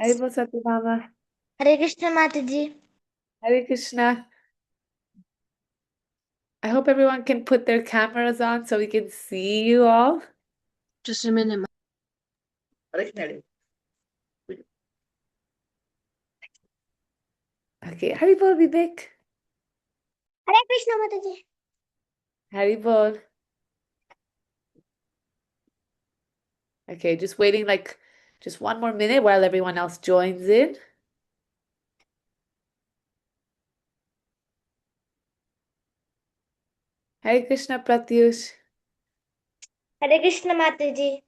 Haribol Satyabama. Hare Krishna Mataji. Hare Krishna. I hope everyone can put their cameras on so we can see you all. Just a minute. Okay, Haribol Vivek. Hare Krishna Mataji. Haribol. Okay, just waiting like just one more minute while everyone else joins in. Hare Krishna Pratyush. Hare Krishna Mataji.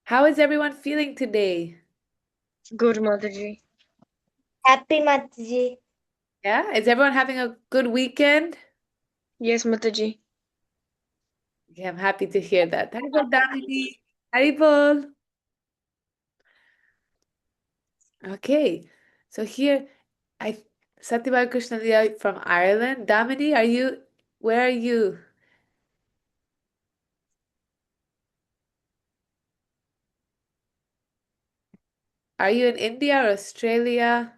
How is everyone feeling today? Good Mataji. Happy Mataji. Yeah, is everyone having a good weekend? Yes, Mataji. Yeah, I'm happy to hear that. Haribol Damini. Haribol. Okay, so here I Satyabhai Krishna from Ireland. Damini, where are you? Are you in India or Australia?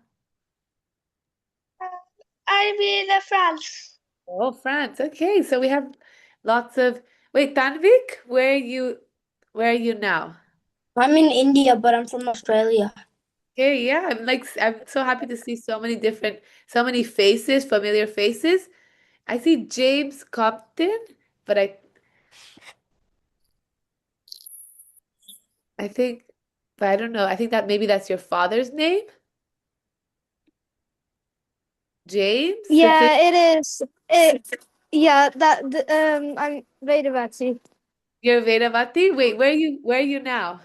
I'll be in France. Oh, France. Okay, so we have lots of. Wait, Tanvik, where are you now? I'm in India, but I'm from Australia. Okay, yeah, I'm so happy to see so many faces, familiar faces. I see James Compton, but I think, but I don't know. I think that maybe that's your father's name, James. Yeah, it is. Yeah, I'm Vedavati. You're Vedavati. Wait, where are you now?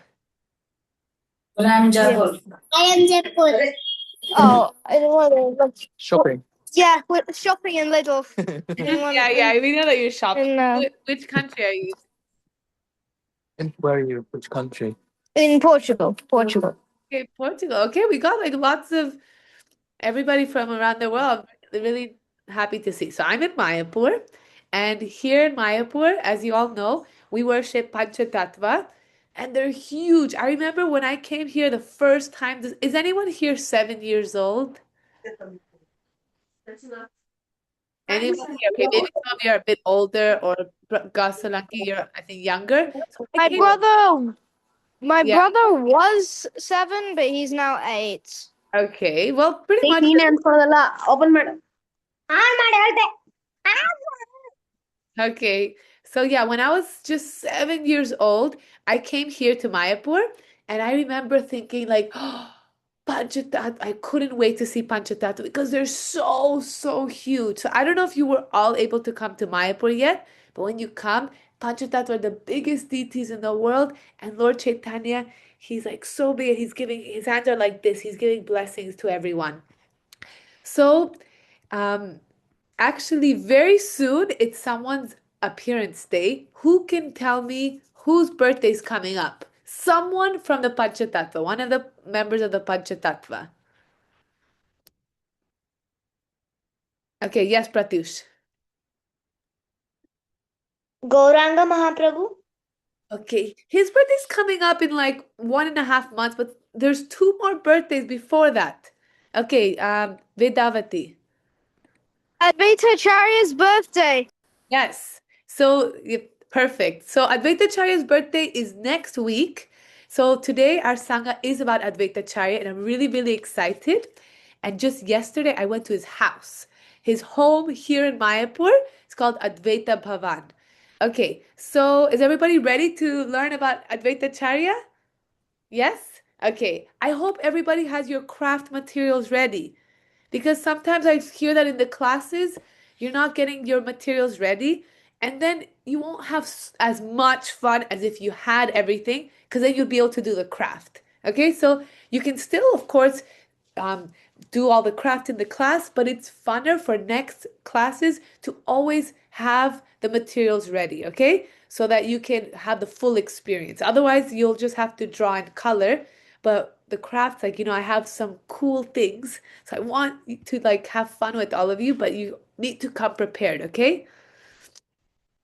But I'm Jaipur. I am Jaipur. Oh, in one of Shopping. yeah, with shopping in Lidl. In one Yeah, yeah, we know that you're shopping. in Which country are you? And where are you? Which country? Portugal. Portugal. Okay, Portugal. Okay, we got like lots of everybody from around the world. Really happy to see. So I'm in Mayapur, and here in Mayapur, as you all know, we worship Panchatattva, and they're huge. I remember when I came here the first time. Is anyone here 7 years old? Anyone here? Okay, maybe some of you are a bit older, or Gasalanki, you're I think younger. So I My came. brother, my Yeah. brother was 7, but he's now 8. Okay. Well, pretty Take much. ನೀನೆ ಅನ್ಕೊಳ್ಳೋದಲ್ಲ open ಮಾಡು on ಮಾಡಿ ಹೇಳ್ದೆ Okay. So yeah, when I was just 7 years old, I came here to Mayapur and I remember thinking like, oh, Panchatat, I couldn't wait to see Panchatat because they're so, so huge. So I don't know if you were all able to come to Mayapur yet, but when you come, Panchatat are the biggest deities in the world. And Lord Chaitanya, he's like so big. He's giving, his hands are like this. He's giving blessings to everyone. So, um, actually, very soon it's someone's appearance day. Who can tell me whose birthday is coming up? Someone from the Panchatattva, one of the members of the Panchatattva. Okay, yes, Pratyush. Gauranga Mahaprabhu. Okay, his birthday's coming up in like 1.5 months, but there's two more birthdays before that. Okay, Vedavati. Advaita Acharya's birthday. Yes. So perfect. So Advaita Charya's birthday is next week. So today our Sangha is about Advaita Charya, and I'm really, really excited. And just yesterday I went to his house. His home here in Mayapur is called Advaita Bhavan. Okay, so is everybody ready to learn about Advaita Charya? Yes? Okay. I hope everybody has your craft materials ready. Because sometimes I hear that in the classes, you're not getting your materials ready, and then you won't have as much fun as if you had everything, because then you'll be able to do the craft. Okay, so you can still, of course, um, do all the craft in the class, but it's funner for next classes to always have the materials ready, okay? So that you can have the full experience. Otherwise, you'll just have to draw in color. But the crafts, like, I have some cool things. So I want to like have fun with all of you, but you need to come prepared, okay?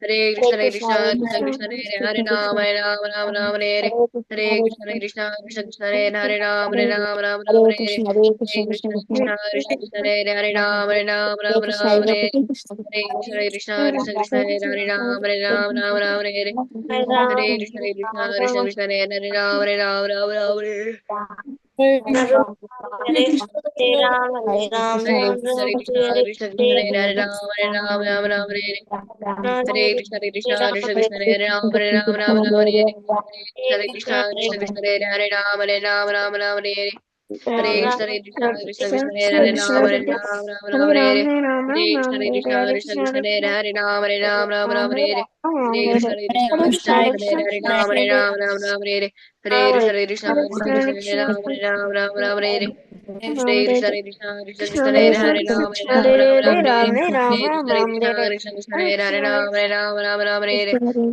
Hare Krishna, Hare Krishna, Krishna Krishna, Hare Hare Ram, Ram Ram, Hare Hare Krishna, Hare Krishna, Krishna Krishna, Hare Ram, Ram Ram, Hare Hare Krishna, Krishna Krishna Krishna, Hare Ram, Ram Ram, Hare Hare Krishna, Hare Krishna, Krishna Krishna, Hare Ram, Ram Ram, Hare Hare Krishna, Krishna Krishna, Hare Ram, Ram Ram, Hare Hare Krishna, Krishna Krishna, Hare Ram, Ram Hare Hare Krishna, Krishna Krishna, Hare Ram, Hare Hare Krishna, Krishna Krishna, Hare Ram, Hare Hare Krishna, Krishna Krishna, Hare Ram, Hare Hare Krishna, Krishna Krishna, Hare Ram, Hare Hare Krishna, Krishna Krishna, Hare Ram, Hare Hare Krishna, Krishna Krishna, Hare Ram, Hare Hare Krishna, Krishna Krishna, Hare Ram, Hare Hare Krishna, Krishna Krishna, Hare Ram, Hare Hare Krishna, Krishna Krishna, Hare Ram, Hare Hare Krishna, Krishna Hare Hare Ram, Hare Hare Krishna, Hare Ram, Hare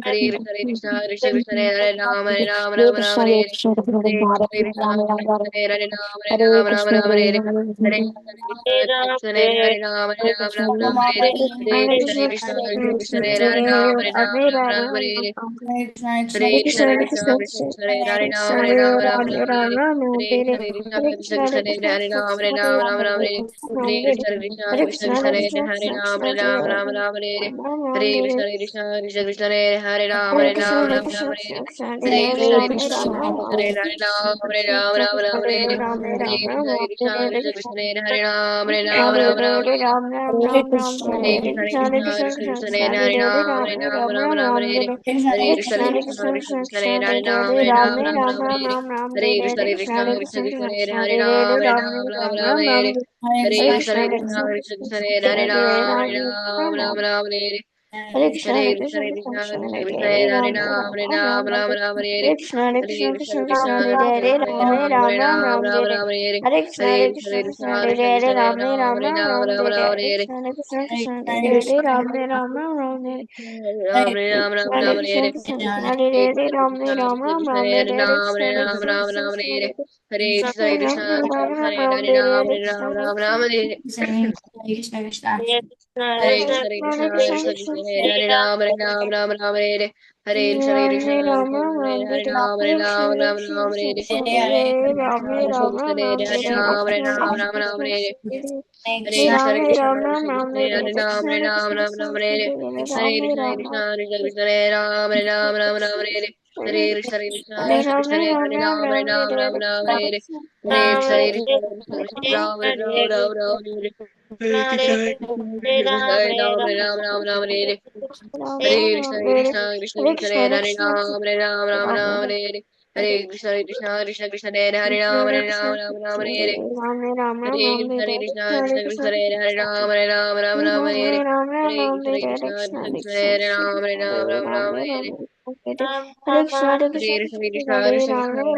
Hare Krishna, Krishna Krishna, Hare Ram, Hare Hare Krishna, Krishna Krishna, Hare Ram, Hare Hare Krishna, Krishna Krishna, Hare Ram, Hare Hare Krishna, Krishna Krishna, Hare Ram, Hare Hare Krishna, Krishna Krishna, Hare Ram, Hare Hare Krishna, Krishna Krishna, Hare Ram, Hare Hare Krishna, Krishna Krishna, Hare Ram, Hare Hare Krishna, Krishna Krishna, Hare Ram, Hare Hare Krishna, Krishna Krishna, Hare Ram, Hare Hare Krishna, Krishna Krishna, Hare Ram, Hare Hare Krishna, Krishna Krishna, Hare Ram, Hare Hare Krishna, Krishna Krishna, Hare Ram, Hare Hare Krishna, Krishna Krishna, Hare Ram, Hare Hare Krishna, Krishna Krishna, Hare Ram, Hare Hare Hare Krishna, Krishna Hare Ram, Hare Hare Krishna, Krishna Krishna, Hare Ram, Hare Hare Krishna, Hare Krishna, Krishna Krishna, Hare Ram, Hare Hare Krishna, Krishna Krishna, Hare Ram, Hare Hare Krishna, Hare Ram, Hare Hare Krishna, Krishna Krishna, Hare Ram, Hare Hare Krishna, Krishna Krishna, Hare Ram, Hare Hare Krishna, Krishna Krishna, Hare Ram, Hare Hare Krishna, Krishna Krishna, Ram, Hare Hare Krishna, Hare Ram, Hare Hare Krishna, Krishna Krishna, Krishna Hare Ram, Hare Hare Krishna, Krishna Krishna, Krishna Hare Ram, Hare Hare Krishna, Krishna Krishna, Hare Ram, Hare Hare Krishna, Krishna Krishna, Hare Ram, Hare Hare Krishna, Krishna Krishna, Hare Ram, Hare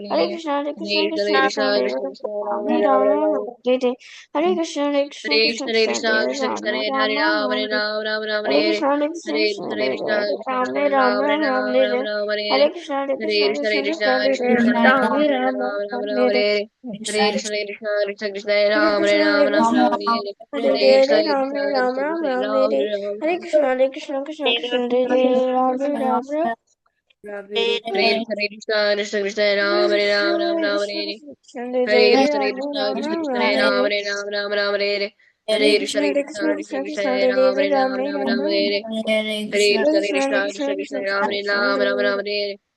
Hare Krishna, Krishna Krishna, Hare Krishna, Krishna Krishna, Hare Ram, Hare Hare Krishna, Krishna Krishna, Hare Ram, Hare Hare Krishna, Krishna Krishna, Hare Ram, Hare Hare Krishna, Krishna Krishna, Hare Ram, Hare Hare Krishna, Krishna Krishna, Hare Ram, Hare Krishna, Krishna Krishna, Hare Ram, Hare Hare Krishna, Krishna Krishna, Hare Ram, Hare Hare Krishna, Krishna Krishna, Hare Ram, Hare Hare Krishna, Krishna Krishna, Ram Hare Hare Krishna, Krishna Krishna, Hare Ram,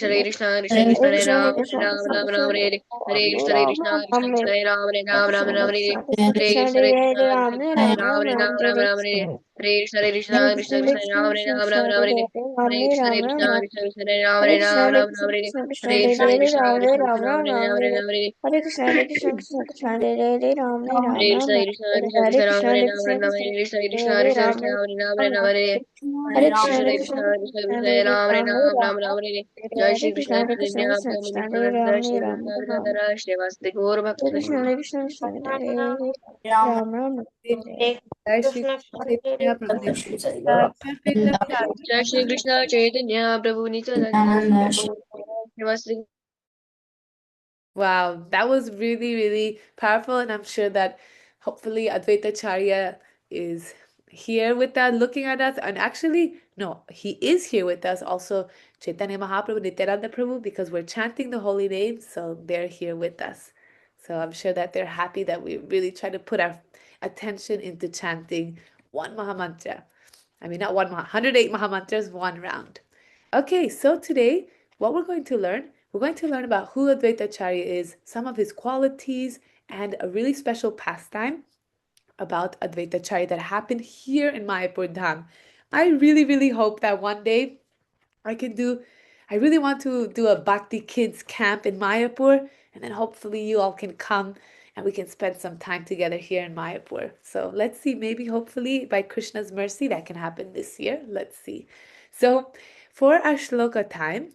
Hare Hare Krishna, Krishna Krishna, Hare Ram, Hare Hare Krishna, Krishna Krishna, Ram Hare Hare Krishna, Krishna Krishna, Ram Hare Hare Krishna, Krishna Krishna, Ram Hare Hare Krishna, Krishna Krishna, Ram Hare Hare Krishna, Krishna Krishna, Krishna Ram Hare Hare Krishna, Krishna Krishna, Krishna Ram Hare Hare Krishna, Krishna Krishna, Krishna Ram Hare Jai Shri Krishna Chaitanya Prabhu Nityananda Shri Advaita Shri Vasudeva Gaur Bhakta Jai Shri Chaitanya Prabhu Nityananda, perfect, Abhiraj. Jai Shri Krishna Chaitanya Prabhu Nityananda Shri Vasudeva. Wow, that was really, really powerful, and I'm sure that hopefully Advaita Charya is here with us, looking at us, and actually, no, he is here with us also, Chaitanya Mahaprabhu, Nityananda Prabhu, because we're chanting the holy name, so they're here with us. So I'm sure that they're happy that we really try to put our attention into chanting one Mahamantra. I mean, not 108 Mahamantras, one round. Okay, so today, what we're going to learn about who Advaita Acharya is, some of his qualities, and a really special pastime about Advaita Acharya that happened here in Mayapur Dham. I really, really hope that one day I really want to do a Bhakti Kids camp in Mayapur, and then hopefully you all can come and we can spend some time together here in Mayapur. So let's see, maybe hopefully by Krishna's mercy that can happen this year. Let's see. So for our shloka time,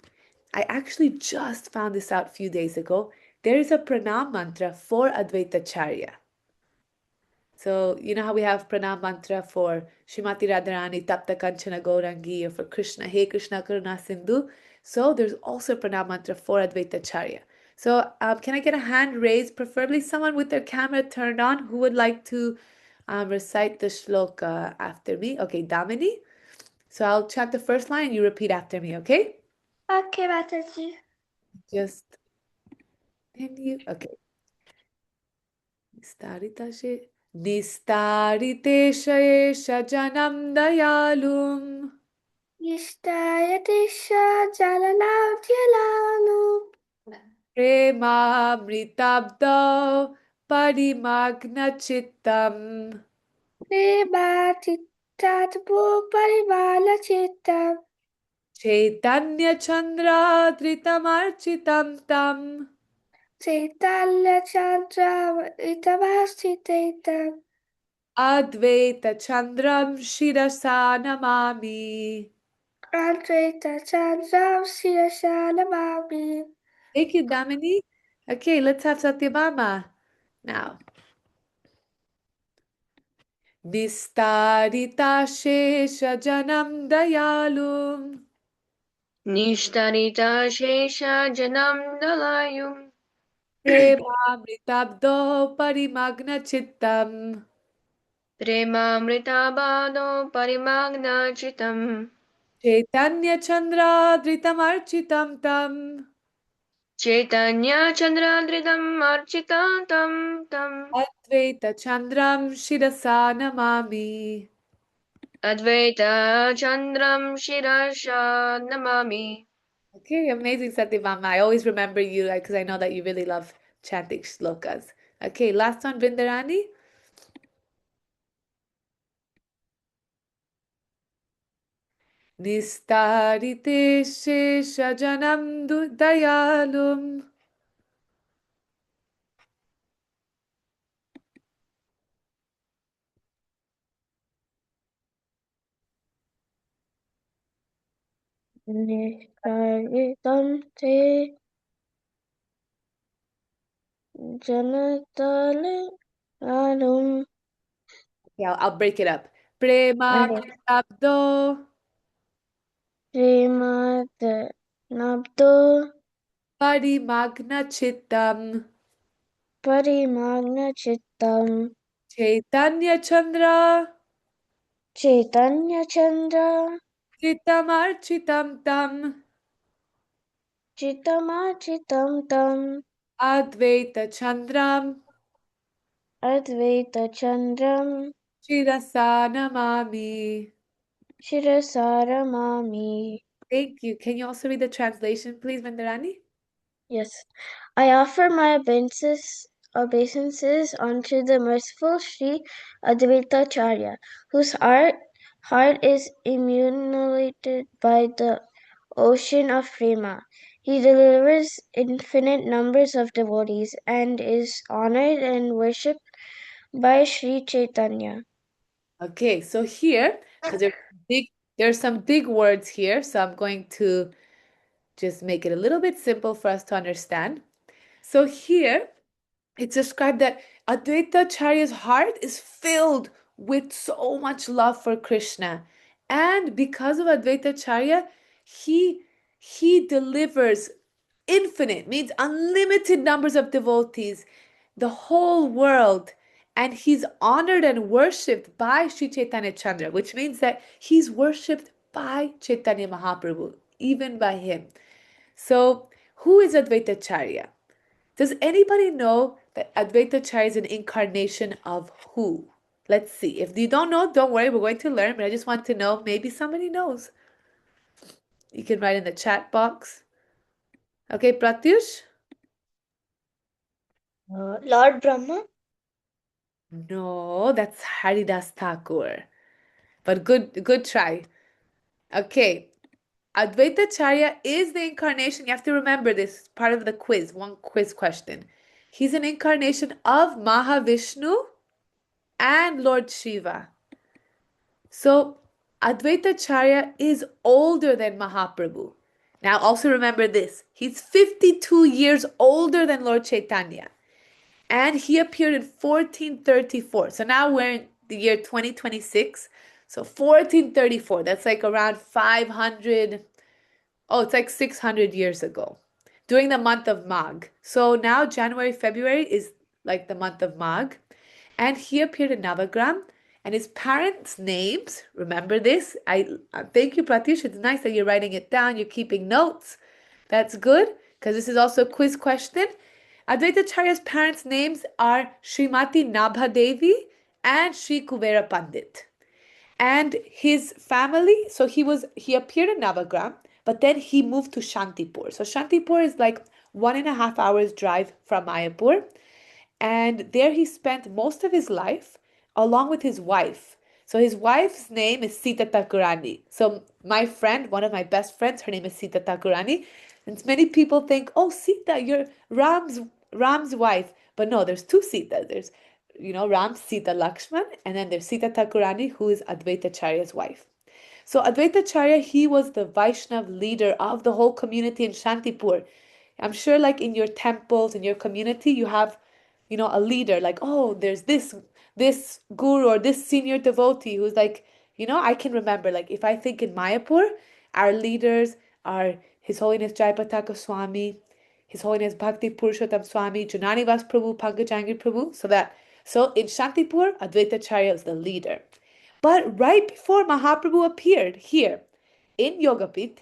I actually just found this out a few days ago. There is a pranam mantra for Advaita Acharya. So, you know how we have pranam mantra for Shrimati Radharani, Tapta Kanchana Gaurangi, or for Krishna, Hey Krishna Karuna Sindhu. So, there's also a pranam mantra for Advaita Acharya. So, can I get a hand raised, preferably someone with their camera turned on, who would like to recite the shloka after me? Okay, Damini. So, I'll chant the first line and you repeat after me, okay? Okay, Mataji. Just, and you, okay. Nistarite Shayesha Janam Dayalum Ishtayatisha Jalalabdyalalum. Premamritabdo Parimagna Chittam Prematitatbu Paribala Chittam. Chaitanya Chandra Dritamarchitam Tam Chaitanya Chandra Itavastitetam. Advaita Chandram Shirasa Namami. Advaita Chandram Shirashanamami. Thank you, Damini. Okay, let's have Satyabhama now. Nistarita Shesha Janam Dayalum Nishtarita Shesha Janam Dalayum Premamritabdo Parimagna Chittam Premamritabado Parimagna Chitam Chaitanya Chandra Dritamarchitam Tam Chaitanya Chandradridam Architantam Tam Advaita Chandram Shirasa Namami. Advaita Chandram Shirasha Namami. Okay, amazing, Satyabhama. I always remember you because I know that you really love chanting shlokas. Okay, last one, Vrindarani. Nistarite Shesha Janam Dayalum Nishkaritam te janatale alum. Yeah, I'll break it up. Prema Abdo Srimad Nabdo Parimagna Chittam Parimagna Chittam Chaitanya Chandra Chaitanya Chandra Chitamarchitam Tam Chitamachitam Tam Advaita Chandram Advaita Chandram Shirasa Namami. Shirasaramami. Thank you. Can you also read the translation, please, Vandarani? Yes, I offer my obeisances unto the merciful Sri Advaita Acharya, whose heart is emulated by the ocean of prema. He delivers infinite numbers of devotees and is honored and worshipped by Sri Chaitanya. Okay, so here, because there's some big words here, so I'm going to just make it a little bit simple for us to understand. So here, it's described that Advaita Acharya's heart is filled with so much love for Krishna. And because of Advaita Acharya, he delivers infinite, means unlimited numbers of devotees, the whole world, and he's honored and worshipped by Sri Chaitanya Chandra, which means that he's worshipped by Chaitanya Mahaprabhu, even by him. So, who is Advaitacharya? Does anybody know that Advaitacharya is an incarnation of who? Let's see. If you don't know, don't worry, we're going to learn, but I just want to know, maybe somebody knows. You can write in the chat box. Okay, Pratyush? Lord Brahma. No, that's Haridas Thakur. But good try. Okay. Advaitacharya is the incarnation. You have to remember this part of the quiz, one quiz question. He's an incarnation of Mahavishnu and Lord Shiva. So Advaitacharya is older than Mahaprabhu. Now also remember this. He's 52 years older than Lord Chaitanya. And he appeared in 1434. So now we're in the year 2026. So 1434, that's like around 500, oh, it's like 600 years ago, during the month of Magh. So now January, February is like the month of Magh. And he appeared in Navagram. And his parents' names, remember this? I thank you, Pratish. It's nice that you're writing it down. You're keeping notes. That's good, because this is also a quiz question. Advaitacharya's parents' names are Srimati Nabha Devi and Sri Kuvera Pandit. And his family, so he appeared in Navagram, but then he moved to Shantipur. So Shantipur is like 1.5 hours drive from Mayapur. And there he spent most of his life along with his wife. So his wife's name is Sita Thakurani. So my friend, one of my best friends, her name is Sita Thakurani. And many people think, oh, Sita, you're Ram's wife. But no, there's two Sitas. There's, Ram's Sita Lakshman, and then there's Sita Thakurani, who is Advaitacharya's wife. So Advaitacharya, he was the Vaishnav leader of the whole community in Shantipur. I'm sure like in your temples, in your community, you have, a leader, like, oh, there's this guru or this senior devotee who's like, I can remember, like, if I think in Mayapur, our leaders are His Holiness Jaipataka Swami, His Holiness Bhakti Purushottam Swami, Jananivas Prabhu, Pankajangir Prabhu. So in Shantipur, Advaitacharya is the leader. But right before Mahaprabhu appeared here in Yogapith,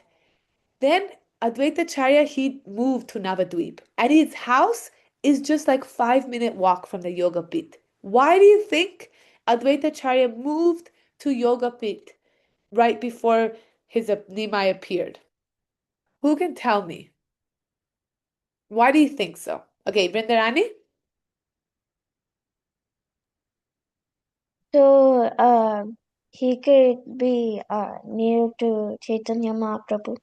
then Advaitacharya, he moved to Navadvip. And his house is just like 5-minute walk from the Yogapith. Why do you think Advaitacharya moved to Yogapith right before his Nimai appeared? Who can tell me? Why do you think so? Okay, Vrindarani? So, he could be near to Chaitanya Mahaprabhu.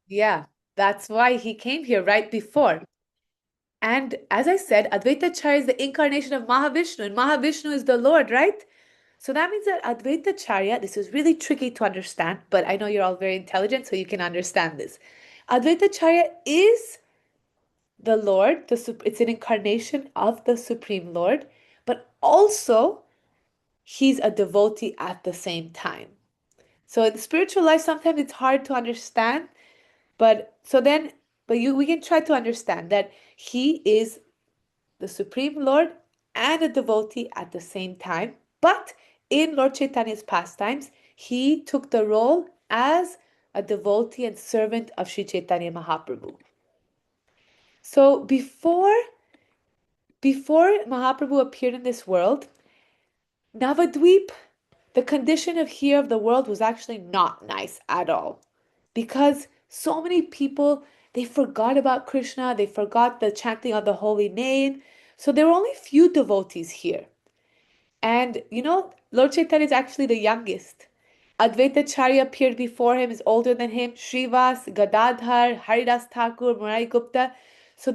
Yeah, that's why he came here right before. And as I said, Advaitacharya is the incarnation of Mahavishnu, and Mahavishnu is the Lord, right? So that means that Advaitacharya, this is really tricky to understand, but I know you're all very intelligent, so you can understand this. Advaitacharya is the Lord, it's an incarnation of the Supreme Lord, but also he's a devotee at the same time. So in spiritual life, sometimes it's hard to understand, we can try to understand that he is the Supreme Lord and a devotee at the same time. But in Lord Chaitanya's pastimes, he took the role as a devotee and servant of Sri Chaitanya Mahaprabhu. So before Mahaprabhu appeared in this world, Navadvip, the condition of here of the world was actually not nice at all. Because so many people, they forgot about Krishna, they forgot the chanting of the holy name. So there were only few devotees here. And Lord Chaitanya is actually the youngest. Advaitacharya appeared before him, is older than him. Srivas, Gadadhar, Haridas Thakur, Murari Gupta. So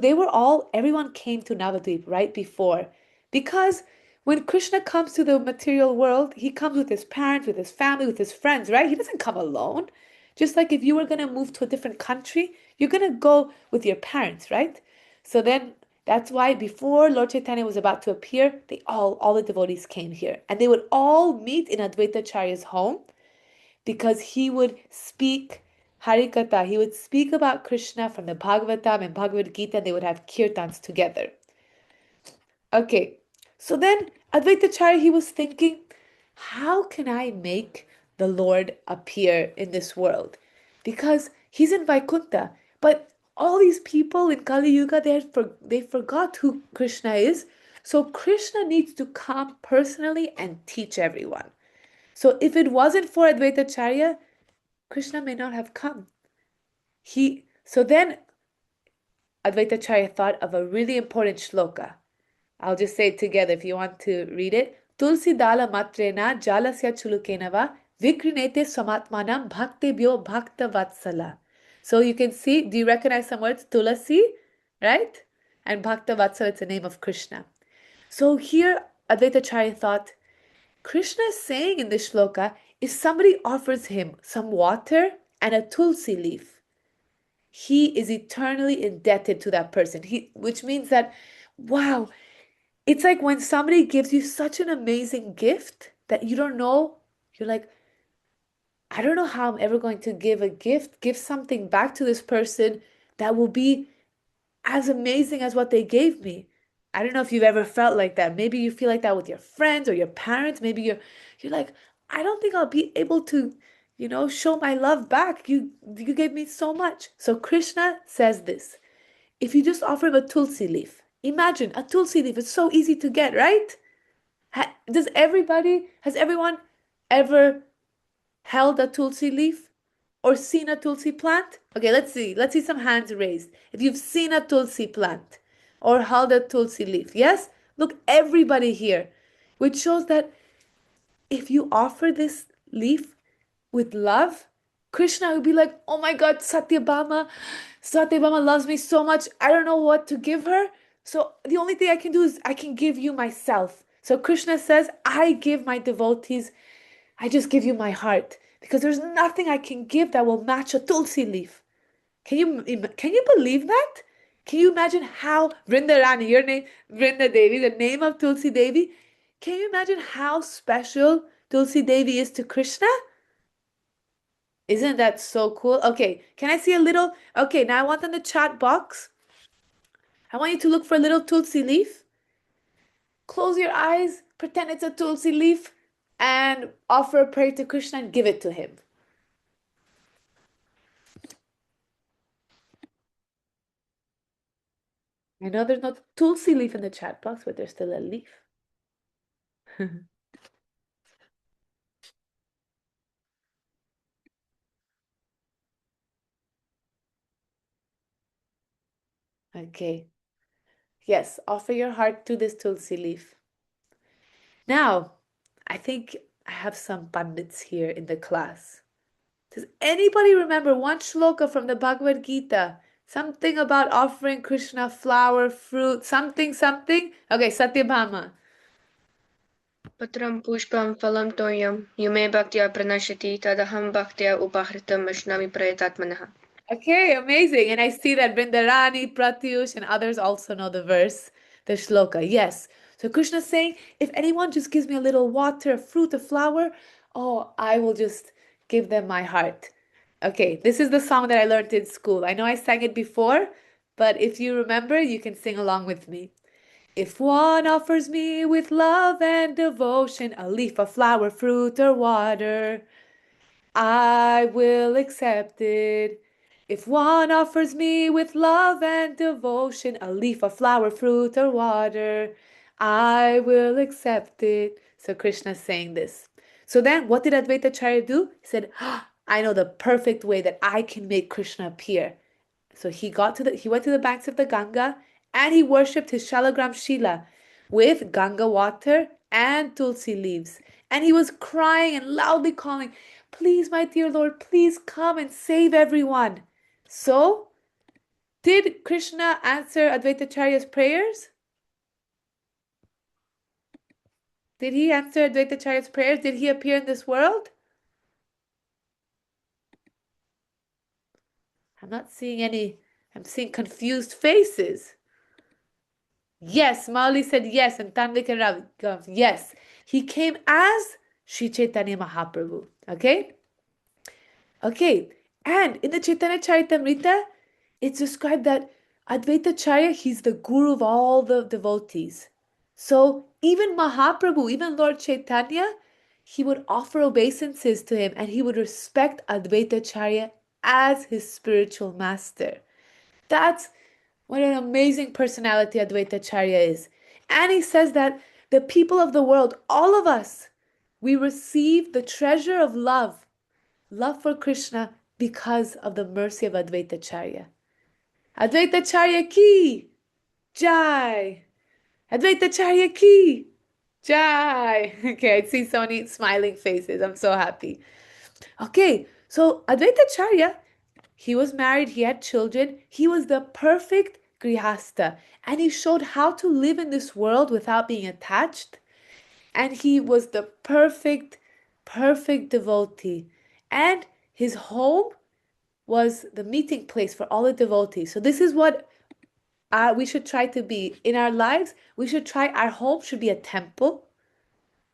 everyone came to Navadvip right before. Because when Krishna comes to the material world, he comes with his parents, with his family, with his friends, right? He doesn't come alone. Just like if you were going to move to a different country, you're going to go with your parents, right? So then that's why before Lord Chaitanya was about to appear, all the devotees came here. And they would all meet in Advaitacharya's home because he would speak Harikatha. He would speak about Krishna from the Bhagavatam and Bhagavad Gita. And they would have kirtans together. Okay, So then Advaitacharya, he was thinking, how can I make the Lord appear in this world? Because he's in Vaikuntha, but all these people in Kali Yuga, they forgot who Krishna is. So Krishna needs to come personally and teach everyone. So if it wasn't for Advaitacharya, Krishna may not have come. So then Advaitacharya thought of a really important shloka. I'll just say it together if you want to read it. Tulsi dala matrena jalasya chulukenava vikrinete samatmanam bhaktebhyo bhakta vatsala. So you can see, do you recognize some words? Tulasi, right? And bhakta vatsala, it's the name of Krishna. So here Advaitacharya thought, Krishna is saying in this shloka, if somebody offers him some water and a tulsi leaf, he is eternally indebted to that person. Which means that, wow, it's like when somebody gives you such an amazing gift that you don't know, you're like, I don't know how I'm ever going to give something back to this person that will be as amazing as what they gave me. I don't know if you've ever felt like that. Maybe you feel like that with your friends or your parents. Maybe you're like, I don't think I'll be able to, show my love back. You gave me so much. So Krishna says this. If you just offer him a tulsi leaf, imagine a tulsi leaf. It's so easy to get, right? Has everyone ever held a tulsi leaf or seen a tulsi plant? Okay, let's see some hands raised. If you've seen a tulsi plant or held a tulsi leaf, yes? Look, everybody here, which shows that if you offer this leaf with love, Krishna will be like, oh my God, Satyabhama loves me so much. I don't know what to give her. So the only thing I can do is I can give you myself. So Krishna says, I give my devotees, I just give you my heart. Because there's nothing I can give that will match a tulsi leaf. Can you believe that? Can you imagine how Vrindarani, your name, Vrinda Devi, the name of Tulsi Devi, can you imagine how special Tulsi Devi is to Krishna? Isn't that so cool? Okay, can I see a little? Okay, now I want in the chat box, I want you to look for a little Tulsi leaf. Close your eyes, pretend it's a Tulsi leaf, and offer a prayer to Krishna and give it to him. I know there's no Tulsi leaf in the chat box, but there's still a leaf. Okay. Yes, offer your heart to this Tulsi leaf. Now, I think I have some pandits here in the class. Does anybody remember one shloka from the Bhagavad Gita? Something about offering Krishna flower, fruit, something. Okay, Satyabhama. Patram pushpam phalam toyam yume bhaktya pranashati tadaham bhaktya upahritam ashnami prayatatmanaha. Okay, amazing. And I see that Vrindarani, Pratyush, and others also know the verse, the shloka. Yes. So Krishna's saying, if anyone just gives me a little water, a fruit, a flower, oh, I will just give them my heart. Okay, this is the song that I learned in school. I know I sang it before, but if you remember, you can sing along with me. If one offers me with love and devotion a leaf, a flower, fruit, or water, I will accept it. If one offers me with love and devotion a leaf, a flower, fruit, or water, I will accept it. So Krishna's saying this. So then what did Advaitacharya do? He said, I know the perfect way that I can make Krishna appear. So he went to the banks of the Ganga and he worshipped his Shalagram Shila with Ganga water and tulsi leaves. And he was crying and loudly calling, please, my dear Lord, please come and save everyone. So, did Krishna answer Advaitacharya's prayers? Did he answer Advaitacharya's prayers? Did he appear in this world? I'm not seeing any. I'm seeing confused faces. Yes, Mauli said yes, and Tanvik and Rav, yes. He came as Sri Chaitanya Mahaprabhu. Okay? Okay. And in the Chaitanya Charitamrita, it's described that Advaitacharya, he's the guru of all the devotees. So even Mahaprabhu, even Lord Chaitanya, he would offer obeisances to him and he would respect Advaita Acharya as his spiritual master. That's what an amazing personality Advaita Acharya is. And he says that the people of the world, all of us, we receive the treasure of love for Krishna because of the mercy of Advaita Acharya. Advaita Acharya ki jai. Advaita Acharya ki jai. Okay, I see so many smiling faces. I'm so happy. Okay, so Advaita Acharya, he was married, he had children, he was the perfect grihasta, and he showed how to live in this world without being attached. And he was the perfect devotee. And his home was the meeting place for all the devotees. So this is what we should try to be in our lives. We should try, our home should be a temple,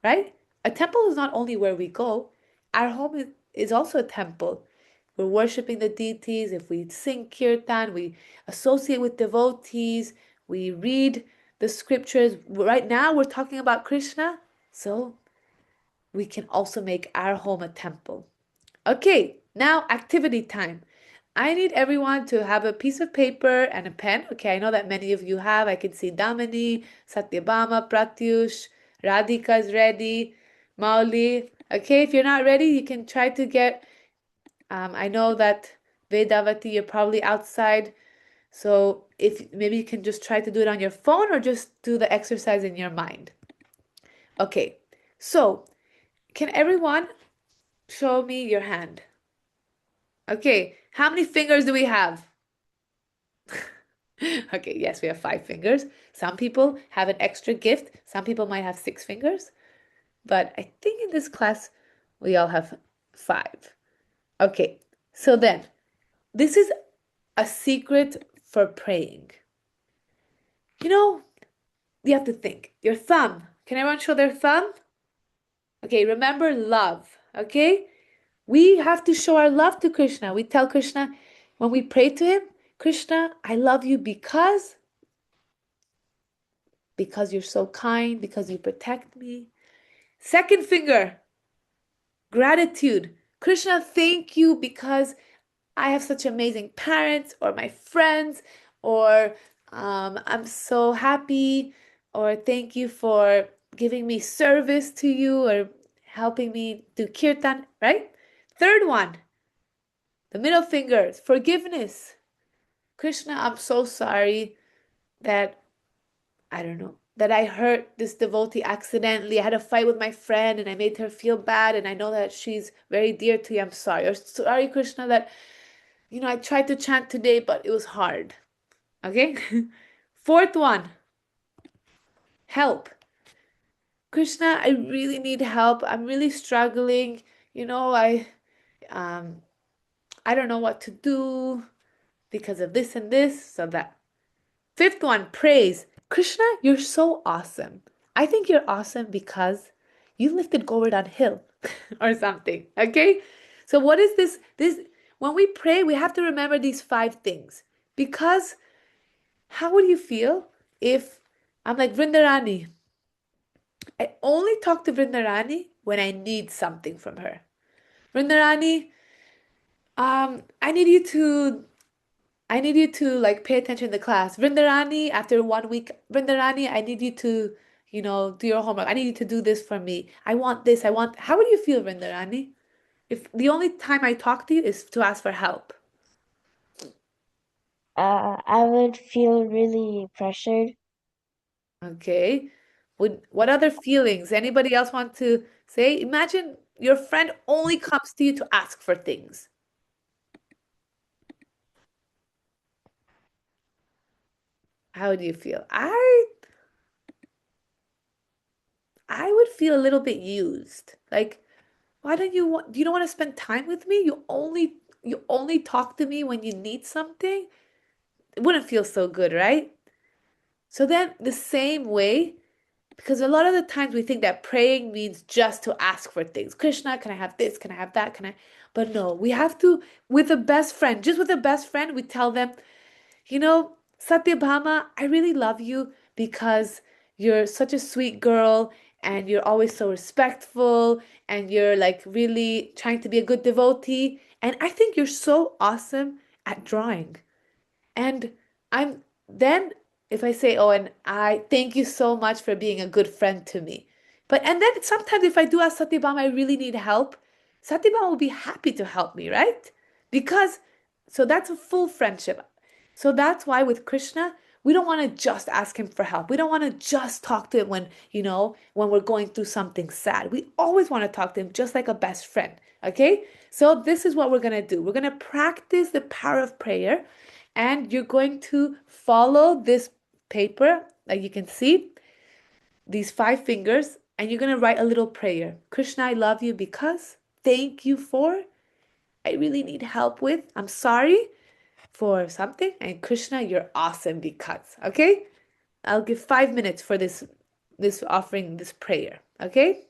right? A temple is not only where we go, our home is also a temple. We're worshiping the deities. If we sing kirtan, we associate with devotees, we read the scriptures. Right now, we're talking about Krishna, so we can also make our home a temple. Okay, now activity time. I need everyone to have a piece of paper and a pen. Okay, I know that many of you have. I can see Damini, Satyabhama, Pratyush, Radhika is ready, Mauli. Okay, if you're not ready, you can try to get, I know that Vedavati, you're probably outside. So if maybe you can just try to do it on your phone or just do the exercise in your mind. Okay, so can everyone show me your hand? Okay, how many fingers do we have? Okay, yes, we have 5 fingers. Some people have an extra gift. Some people might have 6 fingers. But I think in this class, we all have 5. Okay, so then, this is a secret for praying. You know, you have to think. Your thumb. Can everyone show their thumb? Okay, remember love. Okay? We have to show our love to Krishna. We tell Krishna, when we pray to him, Krishna, I love you because you're so kind, because you protect me. Second finger, gratitude. Krishna, thank you because I have such amazing parents or my friends, or I'm so happy, or thank you for giving me service to you or helping me do kirtan, right? Third one, the middle finger, forgiveness. Krishna, I'm so sorry that, I don't know, that I hurt this devotee accidentally. I had a fight with my friend and I made her feel bad, and I know that she's very dear to you. I'm sorry. Or sorry, Krishna, that, I tried to chant today, but it was hard. Okay? Fourth one, help. Krishna, I really need help. I'm really struggling. I don't know what to do because of this and this, so that. Fifth one, praise. Krishna, you're so awesome. I think you're awesome because you lifted Govardhan Hill or something. Okay? So what is this? When we pray, we have to remember these 5 things. Because how would you feel if I'm like, Vrindarani, I only talk to Vrindarani when I need something from her. Vrindarani, I need you to like pay attention in the class. Vrindarani, after 1 week, Vrindarani, I need you to, do your homework. I need you to do this for me. I want this. How would you feel, Vrindarani? If the only time I talk to you is to ask for help. I would feel really pressured. Okay. What other feelings? Anybody else want to say? Imagine your friend only comes to you to ask for things. How would you feel? I would feel a little bit used. Like, why don't you don't want to spend time with me? You only talk to me when you need something? It wouldn't feel so good, right? So then the same way, because a lot of the times we think that praying means just to ask for things. Krishna, can I have this? Can I have that? But no, we have to, with a best friend, just with a best friend, we tell them, Satyabhama, I really love you because you're such a sweet girl and you're always so respectful and you're like really trying to be a good devotee. And I think you're so awesome at drawing. And I'm then if I say, oh, and I thank you so much for being a good friend to me. But and then sometimes if I do ask Satyabhama, I really need help, Satyabhama will be happy to help me, right? Because so that's a full friendship. So that's why with Krishna, we don't want to just ask him for help. We don't want to just talk to him when, when we're going through something sad. We always want to talk to him just like a best friend. Okay? So this is what we're going to do. We're going to practice the power of prayer and you're going to follow this paper, like you can see, these 5 fingers, and you're going to write a little prayer. Krishna, I love you because, thank you for, I really need help with, I'm sorry for something, and Krishna, you're awesome because, okay? I'll give 5 minutes for this offering, this prayer, okay?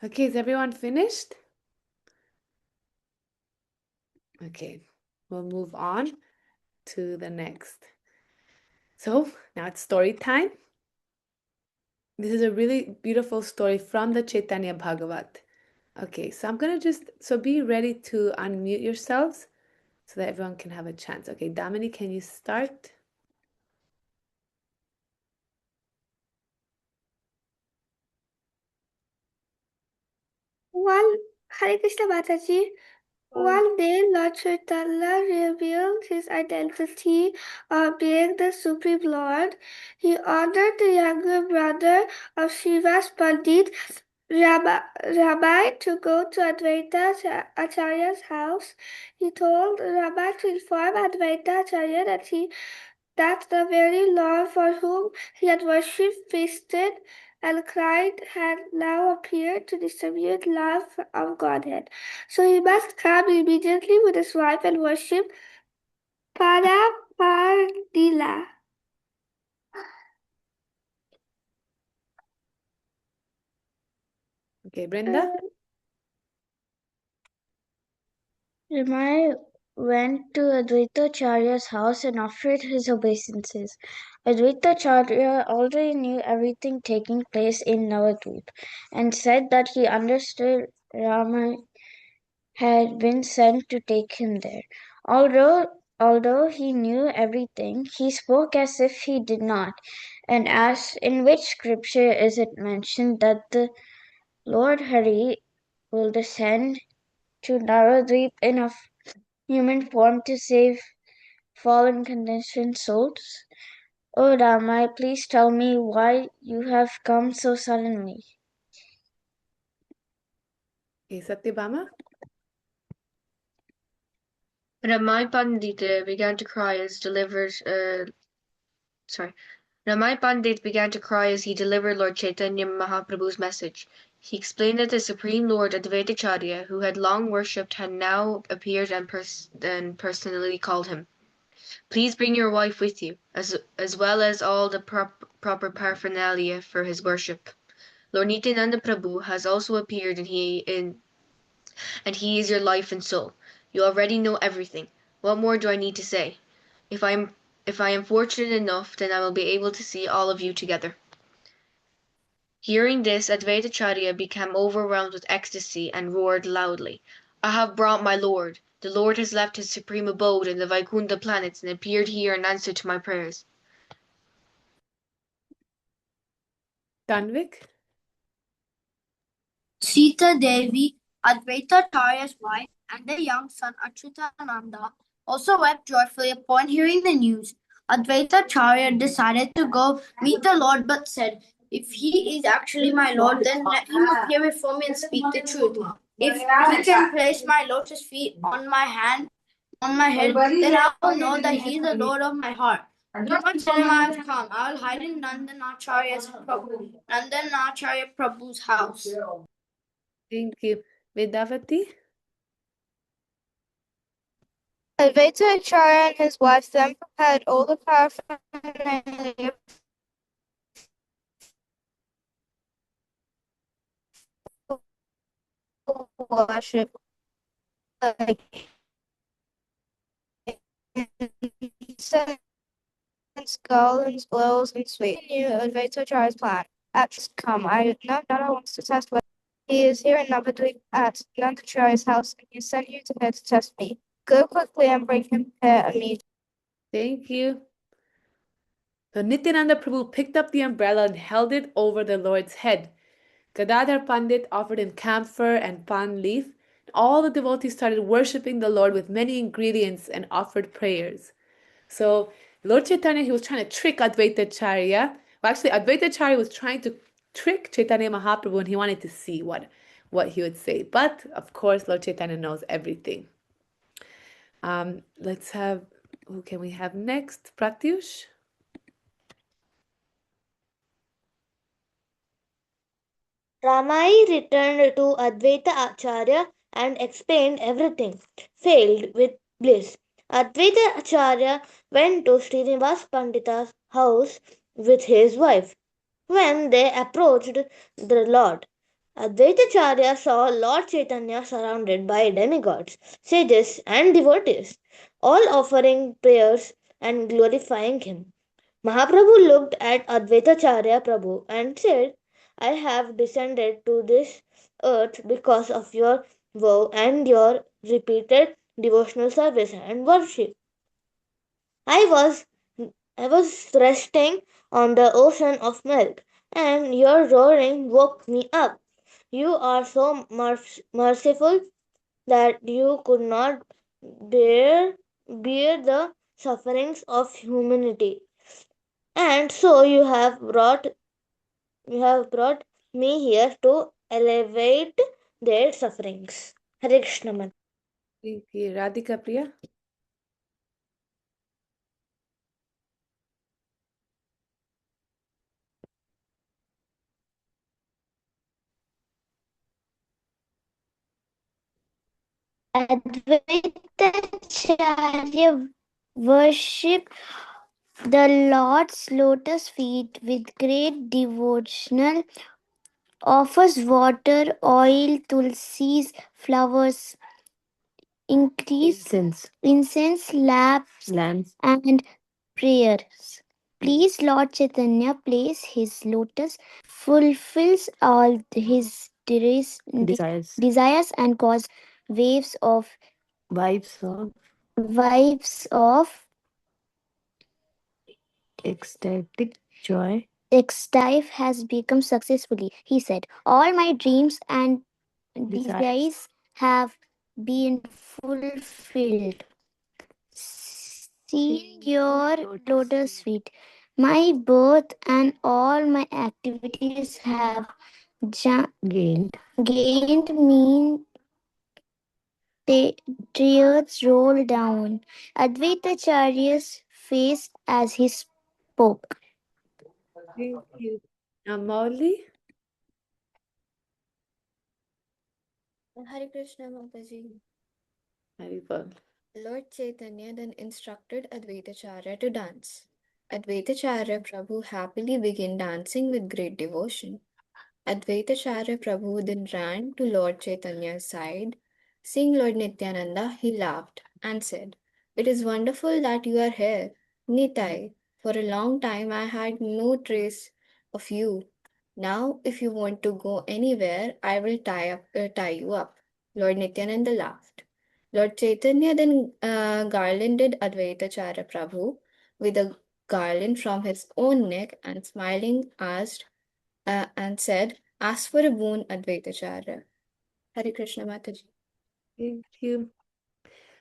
Okay, is everyone finished? Okay, we'll move on to the next. So now it's story time. This is a really beautiful story from the Chaitanya Bhagavat. Okay, so I'm gonna so be ready to unmute yourselves so that everyone can have a chance. Okay, Damini, can you start? Hare Krishna Mataji. One day, Lord Chaitanya revealed his identity of being the Supreme Lord. He ordered the younger brother of Shiva's Pandit, Rabbi, to go to Advaita Acharya's house. He told Rabbi to inform Advaita Acharya that the very Lord for whom he had worshipped, feasted, and cried had now appeared to distribute love of Godhead. So he must come immediately with his wife and worship Parapardila. Okay, Brenda? Ramai went to Advaita Acharya's house and offered his obeisances. Advaita Acharya already knew everything taking place in Navadvip and said that he understood Rama had been sent to take him there. Although he knew everything, he spoke as if he did not, and asked, "In which scripture is it mentioned that the Lord Hari will descend to Navadvip in a human form to save fallen conditioned souls? Oh Rama, please tell me why you have come so suddenly." Okay, Satyabhama? Ramai Pandit began to cry as Ramai Pandit began to cry as he delivered Lord Chaitanya Mahaprabhu's message. He explained that the Supreme Lord Advaita Acharya, who had long worshipped, had now appeared and personally called him. Please bring your wife with you, as well as all the proper paraphernalia for his worship. Lord Nityananda Prabhu has also appeared, and he is your life and soul. You already know everything. What more do I need to say? If I am fortunate enough, then I will be able to see all of you together. Hearing this, Advaita Acharya became overwhelmed with ecstasy and roared loudly, "I have brought my Lord. The Lord has left his supreme abode in the Vaikuntha planets and appeared here in answer to my prayers." Tanvik? Sita Devi, Advaita Acharya's wife, and their young son Achyutananda also wept joyfully upon hearing the news. Advaita Acharya decided to go meet the Lord but said, "If he is actually my Lord, then let him appear before me and speak the truth. If he can place my lotus feet on my head, then I will know that he is the Lord of my heart. Do not tell him I have come. I will hide in Nandanacharya Prabhu's house." Thank you. Vedavati? Advaita Acharya and his wife then prepared all the paraphernalia for worship, like incense, garlands, oils, and sweets. He knew Advaita Acharya's plan. Actress, come. I know Nana wants to test whether he is here in Navadvip at Nandacharya's house, and he sent you to here to test me. Go quickly and bring him here immediately. Thank you. So Nityananda Prabhu picked up the umbrella and held it over the Lord's head. Gadadhar Pandit offered him camphor and pan leaf. All the devotees started worshipping the Lord with many ingredients and offered prayers. So Lord Chaitanya, he was trying to trick Advaita Acharya. Well, actually, Advaita Acharya was trying to trick Chaitanya Mahaprabhu, and he wanted to see what he would say. But of course, Lord Chaitanya knows everything. Let's have, who can we have next? Pratyush? Ramai returned to Advaita Acharya and explained everything, filled with bliss. Advaita Acharya went to Srinivas Pandita's house with his wife. When they approached the Lord, Advaitacharya saw Lord Chaitanya surrounded by demigods, sages, and devotees, all offering prayers and glorifying him. Mahaprabhu looked at Advaitacharya Prabhu and said, I have descended to this earth because of your vow and your repeated devotional service and worship. I was I was resting on the ocean of milk, and your roaring woke me up. You are so merciful that you could not bear bear the sufferings of humanity, and so you have brought me here to elevate their sufferings. Hare Krishna. Thank you. Radhika Priya? Advaitacharya worship the Lord's lotus feet with great devotional, offers water, oil, tulsis, flowers, incense, lamps, and prayers. Please, Lord Chaitanya, place his lotus, fulfills all his desires and cause waves of vibes of ecstatic joy. Ecstatic has become successfully, he said. All my dreams and desires have been fulfilled. Seeing your lotus feet, my birth and all my activities have gained mean tears roll down Advaitacharya's face as he spoke. Thank you. Molly? Hare Krishna Mataji. Haribol. Lord Chaitanya then instructed Advaitacharya to dance. Advaitacharya Prabhu happily began dancing with great devotion. Advaitacharya Prabhu then ran to Lord Chaitanya's side. Seeing Lord Nityananda, he laughed and said, It is wonderful that you are here, Nitai. For a long time I had no trace of you. Now, if you want to go anywhere, I will tie you up. Lord Nityananda laughed. Lord Chaitanya then garlanded Advaitacharya Prabhu with a garland from his own neck and smiling asked and said, Ask for a boon, Advaitacharya. Hare Krishna Mataji. Thank you.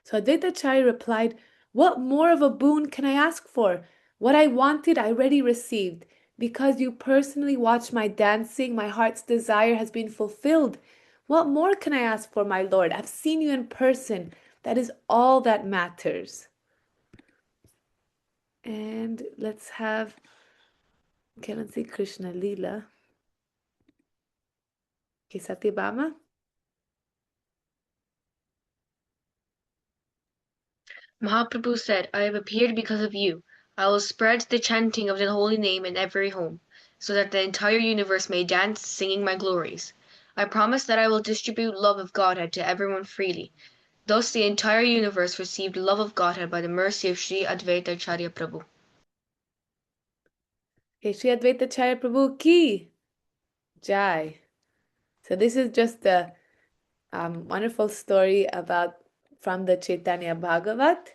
So Advaitacharya replied, What more of a boon can I ask for? What I wanted, I already received. Because you personally watched my dancing, my heart's desire has been fulfilled. What more can I ask for, my Lord? I've seen you in person. That is all that matters. And let's have, let's see, Krishna Lila. Okay, Satyabhama. Mahaprabhu said, I have appeared because of you. I will spread the chanting of the holy name in every home, so that the entire universe may dance singing my glories. I promise that I will distribute love of Godhead to everyone freely. Thus the entire universe received love of Godhead by the mercy of Sri Advaita Acharya Prabhu. Okay, Sri Advaita Acharya Prabhu ki jai. So this is just a wonderful story from the Chaitanya Bhagavat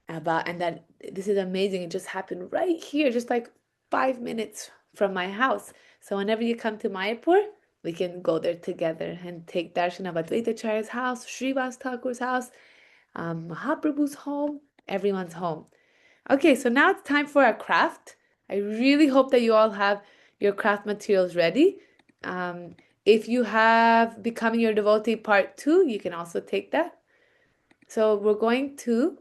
and that this is amazing. It just happened right here, just like 5 minutes from my house. So whenever you come to Mayapur, we can go there together and take darshan of Advaita Acharya's house, Srivas Thakur's house, Mahaprabhu's home, everyone's home. Okay, so now it's time for our craft. I really hope that you all have your craft materials ready. If you have Becoming Your Devotee Part 2, you can also take that. So we're going to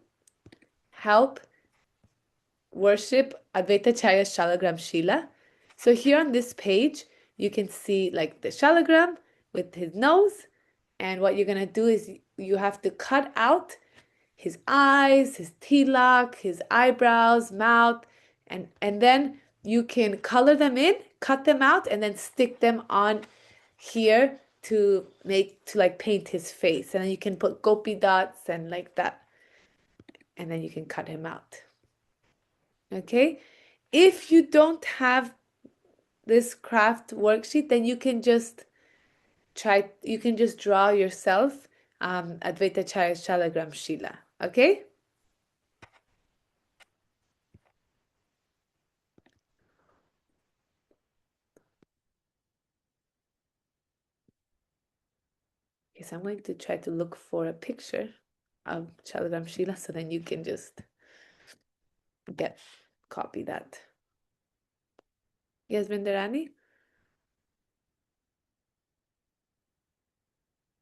help worship Advaita Acharya's Shalagram Shila. So here on this page, you can see like the Shalagram with his nose. And what you're going to do is you have to cut out his eyes, his tilak, his eyebrows, mouth, and then you can color them in, cut them out, and then stick them on here to like paint his face, and then you can put gopi dots and like that, and then you can cut him out. Okay, if you don't have this craft worksheet, then you can just draw yourself Advaita Charya's Shalagram Shila. Okay. Yes, I'm going to try to look for a picture of Shalagram Shila, so then you can just copy that. Yes, Bindarani?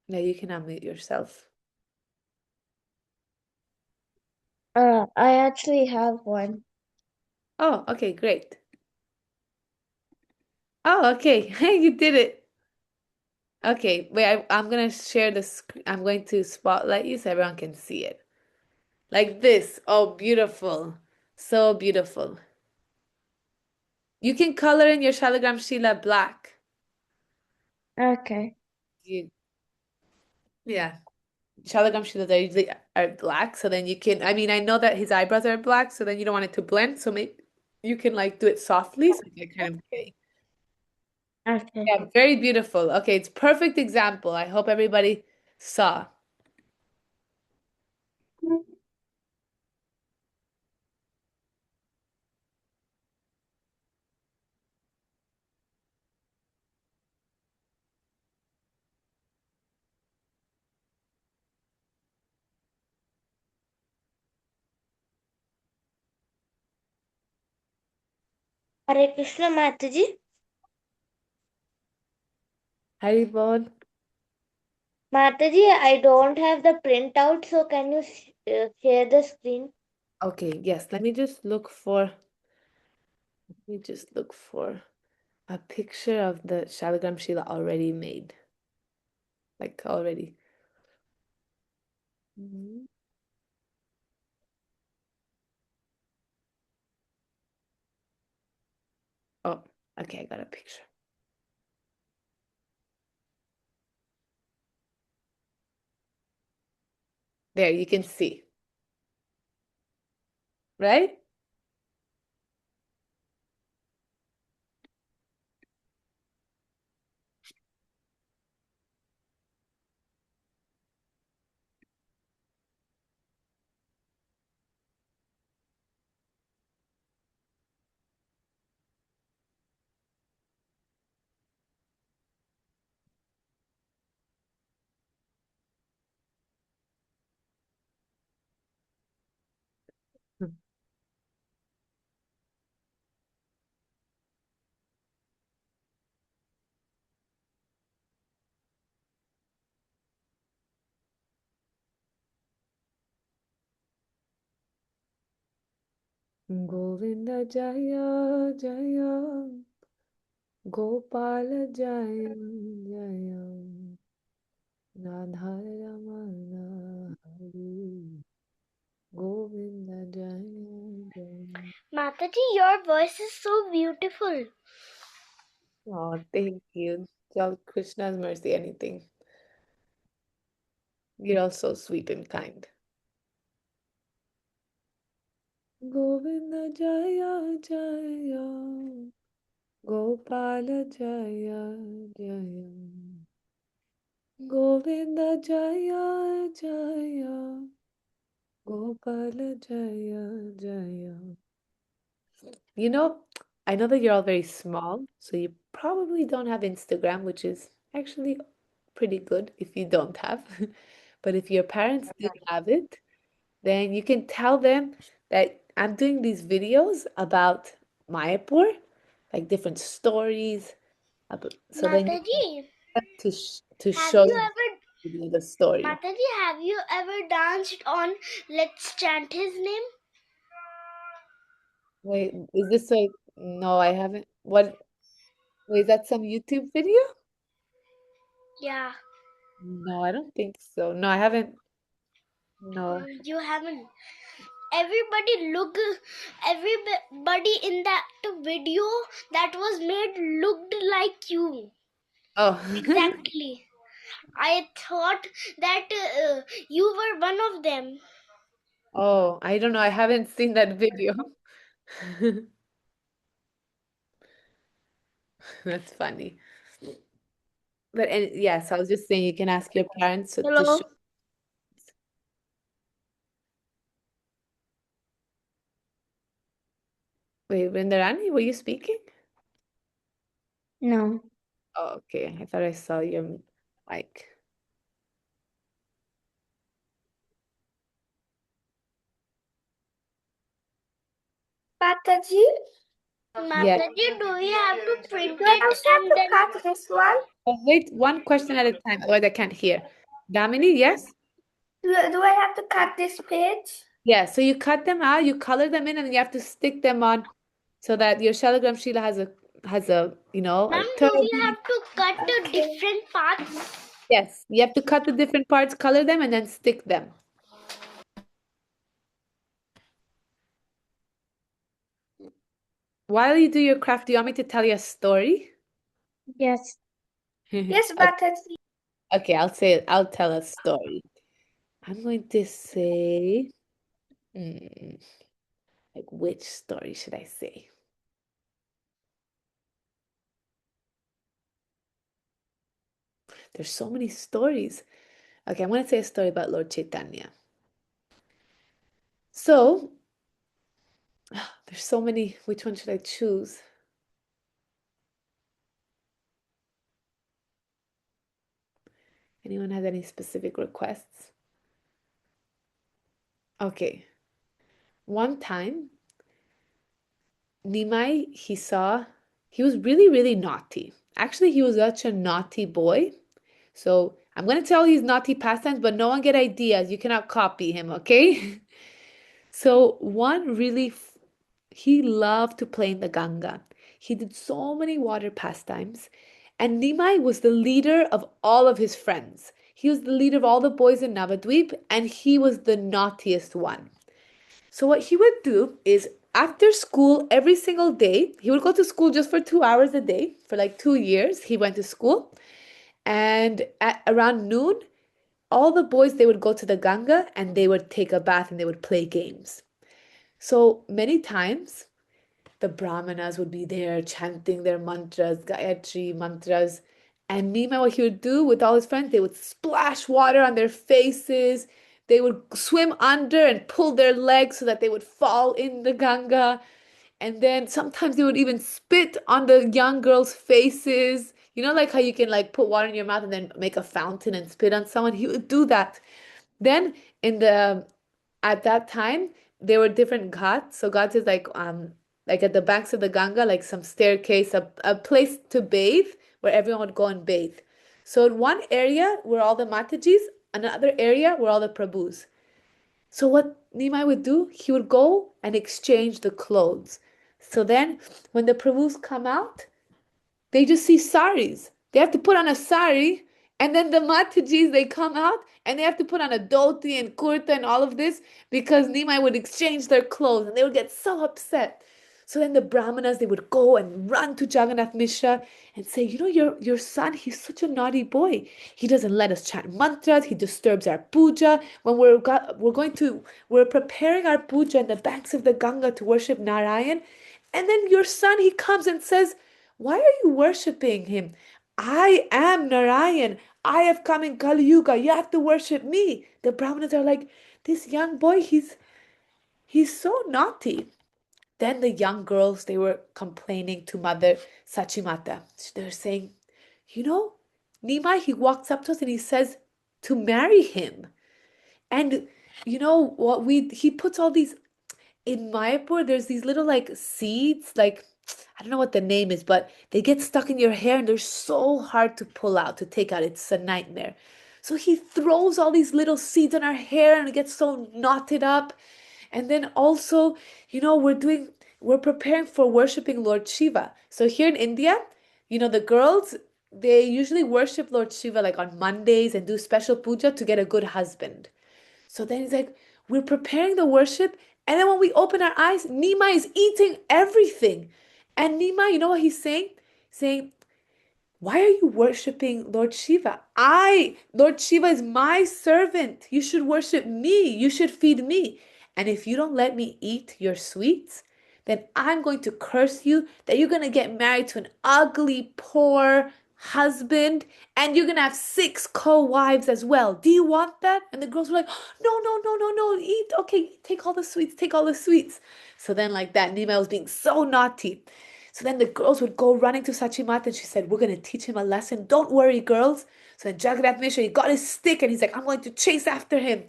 Yeah, you can unmute yourself. I actually have one. Oh, okay, great. Oh, okay. You did it. Okay, wait, I'm gonna share the screen. I'm going to spotlight you so everyone can see it. Like this. Oh, beautiful. So beautiful. You can color in your Shalagram Shila black. Okay. Yeah. Shalagram Shilas are usually are black, so then you can, I mean, I know that his eyebrows are black, so then you don't want it to blend, so maybe you can like do it softly, so you get kind of gray. Okay. Yeah, very beautiful. Okay, it's perfect example. I hope everybody saw. Hare Krishna Mataji. Haribol. Mataji, I don't have the printout, so can you share the screen? Okay, yes, let me just look for a picture of the Shalagram Shila already made. Like already. Mhm. Oh, okay, I got a picture. There, you can see. Right? Govinda Jaya Jaya Gopala Jaya Jaya Radharamana Hari Govinda Jaya Jaya. Mataji, your voice is so beautiful. Oh, thank you. Tell Krishna's mercy anything. You're all so sweet and kind. Govinda Jaya Jaya Gopala Jaya Jaya Govinda Jaya Jaya Gopala Jaya Jaya. You know, I know that you're all very small, so you probably don't have Instagram, which is actually pretty good if you don't have. But if your parents do have it, then you can tell them that I'm doing these videos about Mayapur, like different stories. So then you Mataji, have to have show you ever the story. Mataji, have you ever danced on Let's Chant His Name? Wait, is this like, no, I haven't. What, wait, is that some YouTube video? Yeah. No, I don't think so. No, I haven't. No. You haven't. Everybody in that video that was made looked like you. Oh. Exactly. I thought that you were one of them. Oh, I don't know. I haven't seen that video. That's funny. But and yes, I was just saying you can ask your parents to show. Hello. Wait, Vrindarani, were you speaking? No. Oh, okay. I thought I saw your mic. Mataji, Yes. Mataji, do we have to print it and then cut this one? Oh, wait, one question at a time, otherwise I can't hear. Damini, yes? Do I have to cut this page? Yeah, so you cut them out, you color them in, and you have to stick them on so that your Shalagram Shila has a Ma'am, a do we turban. have to cut the different parts? Yes, you have to cut the different parts, color them, and then stick them. While you do your craft, do you want me to tell you a story? Yes. Yes, Okay, Mataji. okay, I'll tell a story. I'm going to say, like which story should I say? There's so many stories. Okay, I'm going to say a story about Lord Chaitanya. So, there's so many. Which one should I choose? Anyone has any specific requests? Okay. One time, Nimai, he was really, really naughty. Actually, he was such a naughty boy. So I'm going to tell his naughty pastimes, but no one get ideas. You cannot copy him, okay? So he loved to play in the Ganga. He did so many water pastimes. And Nimai was the leader of all of his friends. He was the leader of all the boys in Navadweep, and he was the naughtiest one. So what he would do is after school every single day, he would go to school just for 2 hours a day. For like 2 years, he went to school. And at around noon, all the boys they would go to the Ganga and they would take a bath and they would play games. So many times the brahmanas would be there chanting their mantras, Gayatri mantras. And Nima, what he would do with all his friends, they would splash water on their faces. They would swim under and pull their legs so that they would fall in the Ganga. And then sometimes they would even spit on the young girls' faces. You know, like how you can like put water in your mouth and then make a fountain and spit on someone? He would do that. Then in the at that time there were different ghats. So ghats is like at the banks of the Ganga, like some staircase, a place to bathe where everyone would go and bathe. So in one area were all the Matajis, another area were all the Prabhus. So what Nimai would do, he would go and exchange the clothes. So then when the Prabhus come out, they just see saris. They have to put on a sari, and then the Matajis they come out and they have to put on a dhoti and kurta and all of this because Nimai would exchange their clothes and they would get so upset. So then the Brahmanas they would go and run to Jagannath Mishra and say, you know, your son, he's such a naughty boy. He doesn't let us chant mantras. He disturbs our puja. When we're preparing our puja in the banks of the Ganga to worship Narayan, and then your son he comes and says, why are you worshipping him? I am Narayan. I have come in Kali Yuga. You have to worship me. The Brahmanas are like, this young boy, he's so naughty. Then the young girls, they were complaining to Mother Sachimata. They're saying, you know, Nimai, he walks up to us and he says to marry him. And you know what he puts all these in Mayapur, there's these little like seeds, like I don't know what the name is, but they get stuck in your hair and they're so hard to pull out, to take out. It's a nightmare. So he throws all these little seeds on our hair and it gets so knotted up. And then also, you know, we're preparing for worshiping Lord Shiva. So here in India, you know, the girls, they usually worship Lord Shiva like on Mondays and do special puja to get a good husband. So then he's like, we're preparing the worship. And then when we open our eyes, Nima is eating everything. And Nima, you know what he's saying? Saying, why are you worshiping Lord Shiva? Lord Shiva is my servant. You should worship me. You should feed me. And if you don't let me eat your sweets, then I'm going to curse you that you're going to get married to an ugly, poor husband and you're going to have 6 co-wives as well. Do you want that? And the girls were like, no, no, no, no, no, eat. Okay, take all the sweets, take all the sweets. So then like that, Nima was being so naughty. So then the girls would go running to Sachimata and she said, we're going to teach him a lesson. Don't worry, girls. So then Jagannath Mishra, he got his stick and he's like, I'm going to chase after him.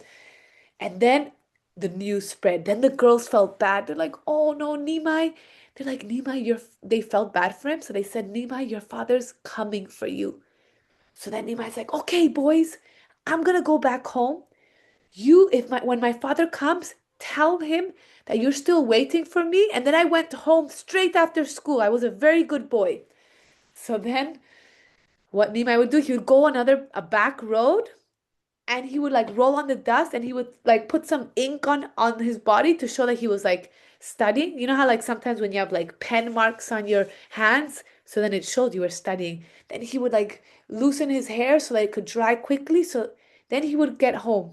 And then the news spread. Then the girls felt bad. They're like, oh no, Nimai. They're like, Nimai, they felt bad for him. So they said, Nimai, your father's coming for you. So then Nimai's like, okay, boys, I'm going to go back home. When my father comes, tell him that you're still waiting for me. And then I went home straight after school. I was a very good boy. So then what Nimai would do, he would go a back road and he would like roll on the dust and he would like put some ink on his body to show that he was like studying. You know how like sometimes when you have like pen marks on your hands, so then it showed you were studying. Then he would like loosen his hair so that it could dry quickly. So then he would get home.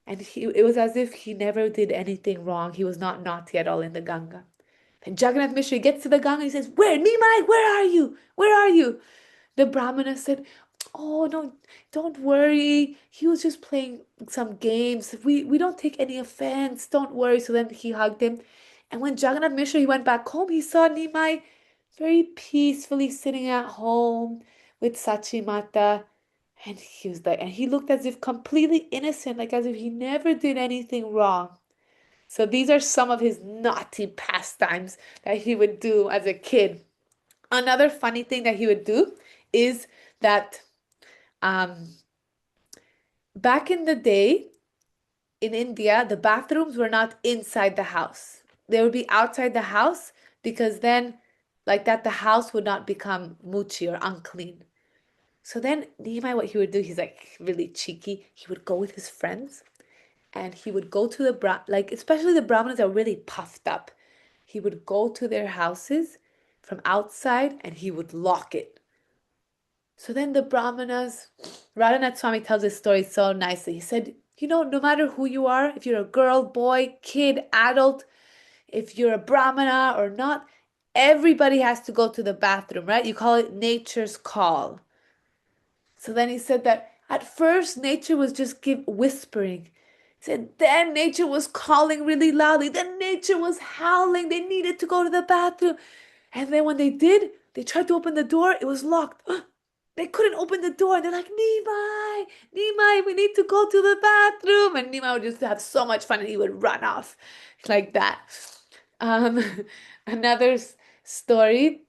And it was as if he never did anything wrong. He was not naughty at all in the Ganga. Then Jagannath Mishra gets to the Ganga. He says, "Where, Nimai? Where are you? Where are you?" The Brahmana said, "Oh no, don't worry. He was just playing some games. We don't take any offense. Don't worry." So then he hugged him. And when Jagannath Mishra he went back home, he saw Nimai very peacefully sitting at home with Sachi Mata. And he looked as if completely innocent, like as if he never did anything wrong. So these are some of his naughty pastimes that he would do as a kid. Another funny thing that he would do is that back in the day in India, the bathrooms were not inside the house. They would be outside the house because then, like that, the house would not become muchi or unclean. So then Nehemiah, what he would do, he's like really cheeky. He would go with his friends and he would go to especially the Brahmanas are really puffed up. He would go to their houses from outside and he would lock it. So then the Brahmanas, Radhanath Swami tells this story so nicely. He said, no matter who you are, if you're a girl, boy, kid, adult, if you're a Brahmana or not, everybody has to go to the bathroom, right? You call it nature's call. So then he said that at first nature was just whispering. He said then nature was calling really loudly. Then nature was howling. They needed to go to the bathroom. And then when they did, they tried to open the door. It was locked. They couldn't open the door. They're like, Nimai, we need to go to the bathroom. And Nimai would just have so much fun and he would run off like that. Another story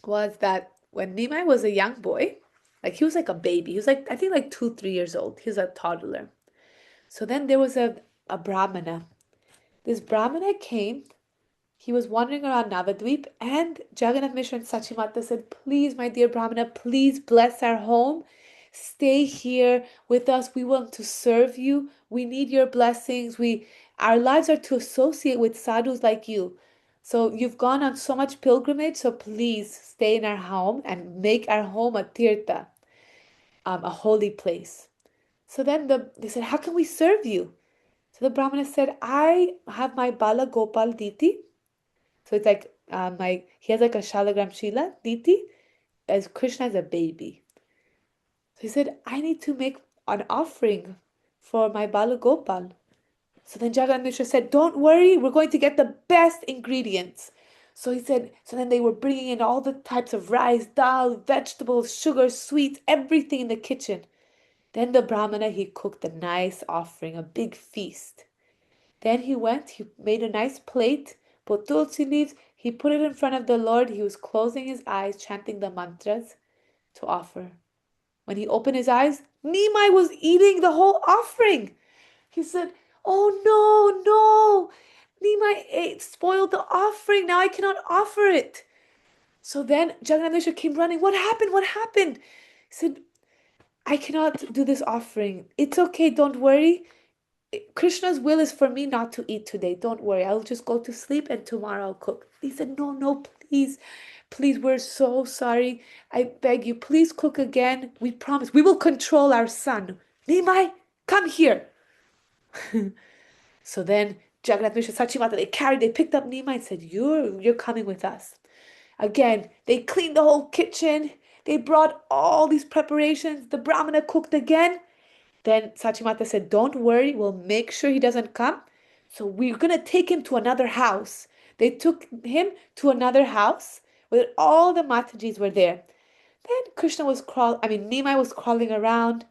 was that when Nimai was a young boy, like he was like a baby. He was like, I think like 2, 3 years old. He was a toddler. So then there was a Brahmana. This Brahmana came. He was wandering around Navadvip and Jagannath Mishra and Sachimata said, please, my dear Brahmana, please bless our home. Stay here with us. We want to serve you. We need your blessings. Our lives are to associate with sadhus like you. So you've gone on so much pilgrimage, so please stay in our home and make our home a tirtha, a holy place. So then they said, how can we serve you? So the Brahmana said, I have my Bala Gopal Diti. So it's like he has like a Shalagram Shila Diti as Krishna as a baby. So he said, I need to make an offering for my Bala Gopal. So then Jagannath Mishra said, don't worry, we're going to get the best ingredients. So he said, so then they were bringing in all the types of rice, dal, vegetables, sugar, sweets, everything in the kitchen. Then the Brahmana, he cooked a nice offering, a big feast. Then he made a nice plate, put tulsi leaves, he put it in front of the Lord. He was closing his eyes, chanting the mantras to offer. When he opened his eyes, Nimai was eating the whole offering. He said, oh no, Nimai spoiled the offering. Now I cannot offer it. So then Jagannath Mishra came running. What happened? He said, I cannot do this offering. It's okay, don't worry. Krishna's will is for me not to eat today. Don't worry. I'll just go to sleep and tomorrow I'll cook. He said, no, please. Please, we're so sorry. I beg you, please cook again. We promise. We will control our son. Nimai, come here. So then Jagannath Mishra, Sachimata, they picked up Nimai and said, you're coming with us. Again, they cleaned the whole kitchen. They brought all these preparations. The Brahmana cooked again. Then Sachimata said, don't worry, we'll make sure he doesn't come. So we're going to take him to another house. They took him to another house where all the Matajis were there. Then Nimai was crawling around.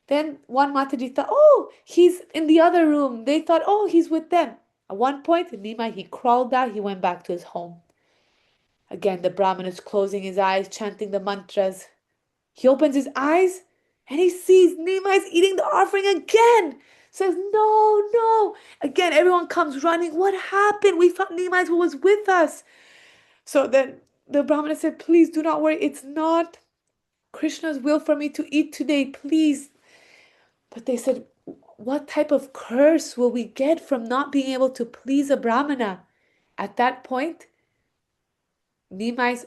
Then one Mataji thought, oh, he's in the other room. They thought, oh, he's with them. At one point, Nimai, he crawled out, he went back to his home. Again, the Brahmin is closing his eyes, chanting the mantras. He opens his eyes and he sees Nimai is eating the offering again. Says, no, no. Again, everyone comes running. What happened? We thought Nimai was with us. So then the Brahmana said, please do not worry. It's not Krishna's will for me to eat today. Please. But they said, what type of curse will we get from not being able to please a Brahmana? At that point, Nimai's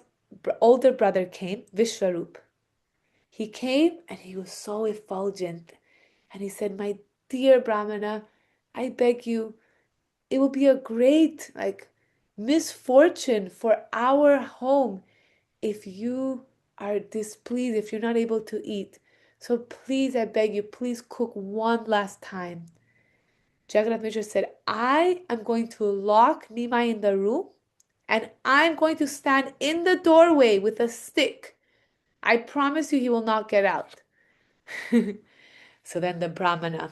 older brother came, Vishwarup. He came and he was so effulgent. And he said, my dear Brahmana, I beg you, it will be a great misfortune for our home if you are displeased, if you're not able to eat. So please, I beg you, please cook one last time. Jagannath Mishra said, I am going to lock Nimai in the room and I'm going to stand in the doorway with a stick. I promise you he will not get out. So then the Brahmana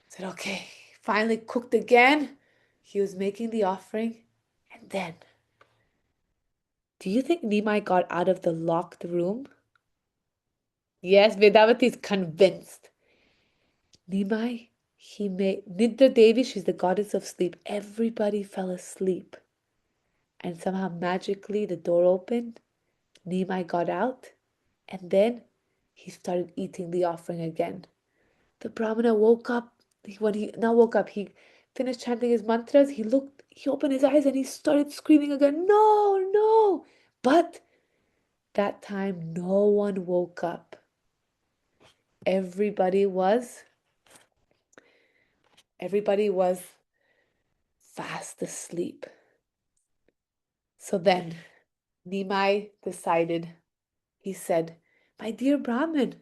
said, okay, finally cooked again. He was making the offering. And then, do you think Nimai got out of the locked room? Yes, Vedavati is convinced. Nimai, he made Nidra Devi, she's the goddess of sleep. Everybody fell asleep. And somehow magically the door opened. Nimai got out. And then he started eating the offering again. The Brahmana woke up. He finished chanting his mantras. He opened his eyes and he started screaming again, no, no. But that time no one woke up. Everybody was fast asleep. So then Nimai decided, he said, my dear Brahmin,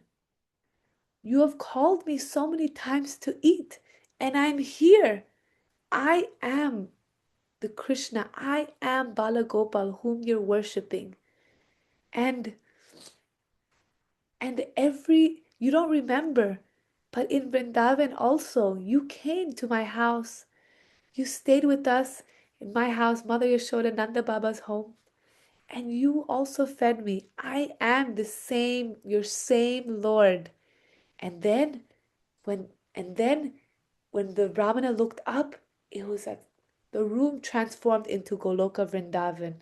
you have called me so many times to eat, and I'm here. I am the Krishna. I am Balagopal, whom you're worshipping. And you don't remember, but in Vrindavan also, you came to my house. You stayed with us in my house, Mother Yashoda, Nanda Baba's home. And you also fed me. I am your same Lord. And then when the Brahmana looked up, it was like the room transformed into Goloka Vrindavan.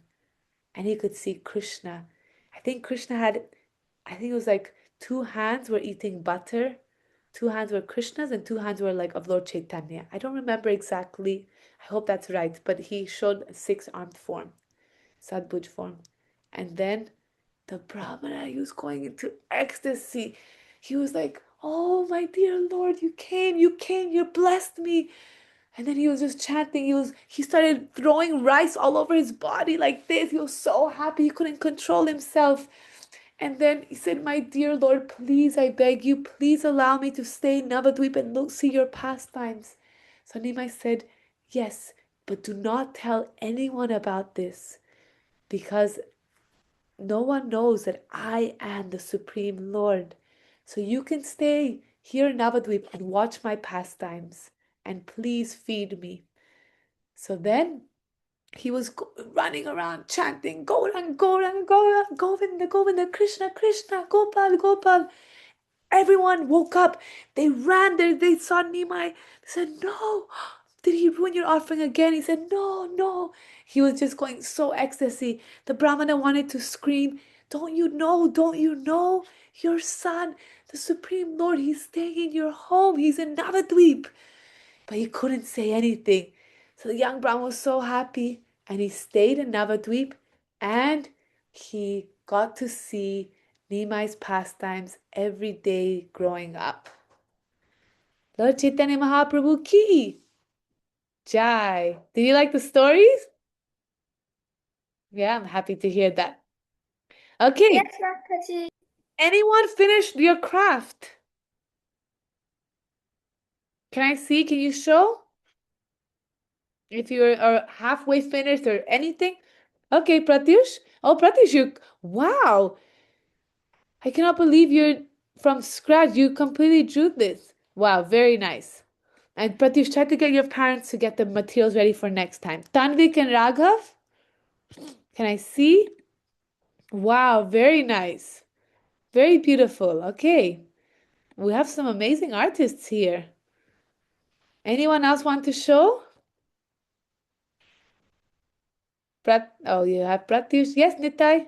And he could see Krishna. I think it was like 2 hands were eating butter. 2 hands were Krishna's and 2 hands were like of Lord Chaitanya. I don't remember exactly. I hope that's right. But he showed a 6-armed form. Sadbhuj form. And then the Brahmana, he was going into ecstasy. He was like, oh my dear Lord, you came, you blessed me. And then he was just chanting. He started throwing rice all over his body like this. He was so happy, he couldn't control himself. And then he said, my dear Lord, please, I beg you, please allow me to stay in Navadvip and see your pastimes. So Nimai said, yes, but do not tell anyone about this, because no one knows that I am the Supreme Lord. So you can stay here in Navadvip and watch my pastimes, and please feed me. So then he was running around chanting, Gaurang, Gaurang, Gaurang, Govinda, Govinda, Krishna, Krishna, Gopal, Gopal. Everyone woke up. They ran there. They saw Nimai. They said, no, did he ruin your offering again? He said, no, no. He was just going so ecstasy. The Brahmana wanted to scream, don't you know, your son, the Supreme Lord, he's staying in your home. He's in Navadvip. But he couldn't say anything. So the young Brahman was so happy, and he stayed in Navadvip, and he got to see Nimai's pastimes every day growing up. Lord Chaitanya Mahaprabhu ki jai. Did you like the stories? Yeah, I'm happy to hear that. Okay. Yes, Mataji. Anyone finished your craft? Can I see? Can you show? If you're halfway finished or anything? Okay, Pratyush. Oh, Pratyush, wow. I cannot believe you're from scratch. You completely drew this. Wow, very nice. And Pratyush, try to get your parents to get the materials ready for next time. Tanvik and Raghav, can I see? Wow, very nice. Very beautiful. Okay. We have some amazing artists here. Anyone else want to show? Oh, you have Pratyush. Yes, Nitai.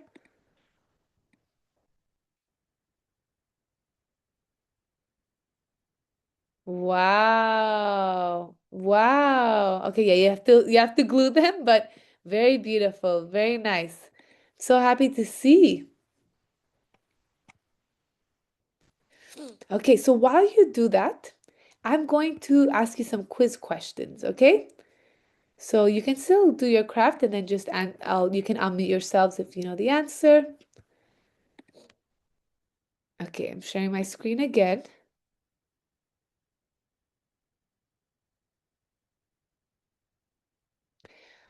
Wow. Wow. Okay, yeah, you have to glue them, but very beautiful, very nice. So happy to see. Okay, so while you do that, I'm going to ask you some quiz questions, okay? So you can still do your craft and then just you can unmute yourselves if you know the answer. Okay, I'm sharing my screen again.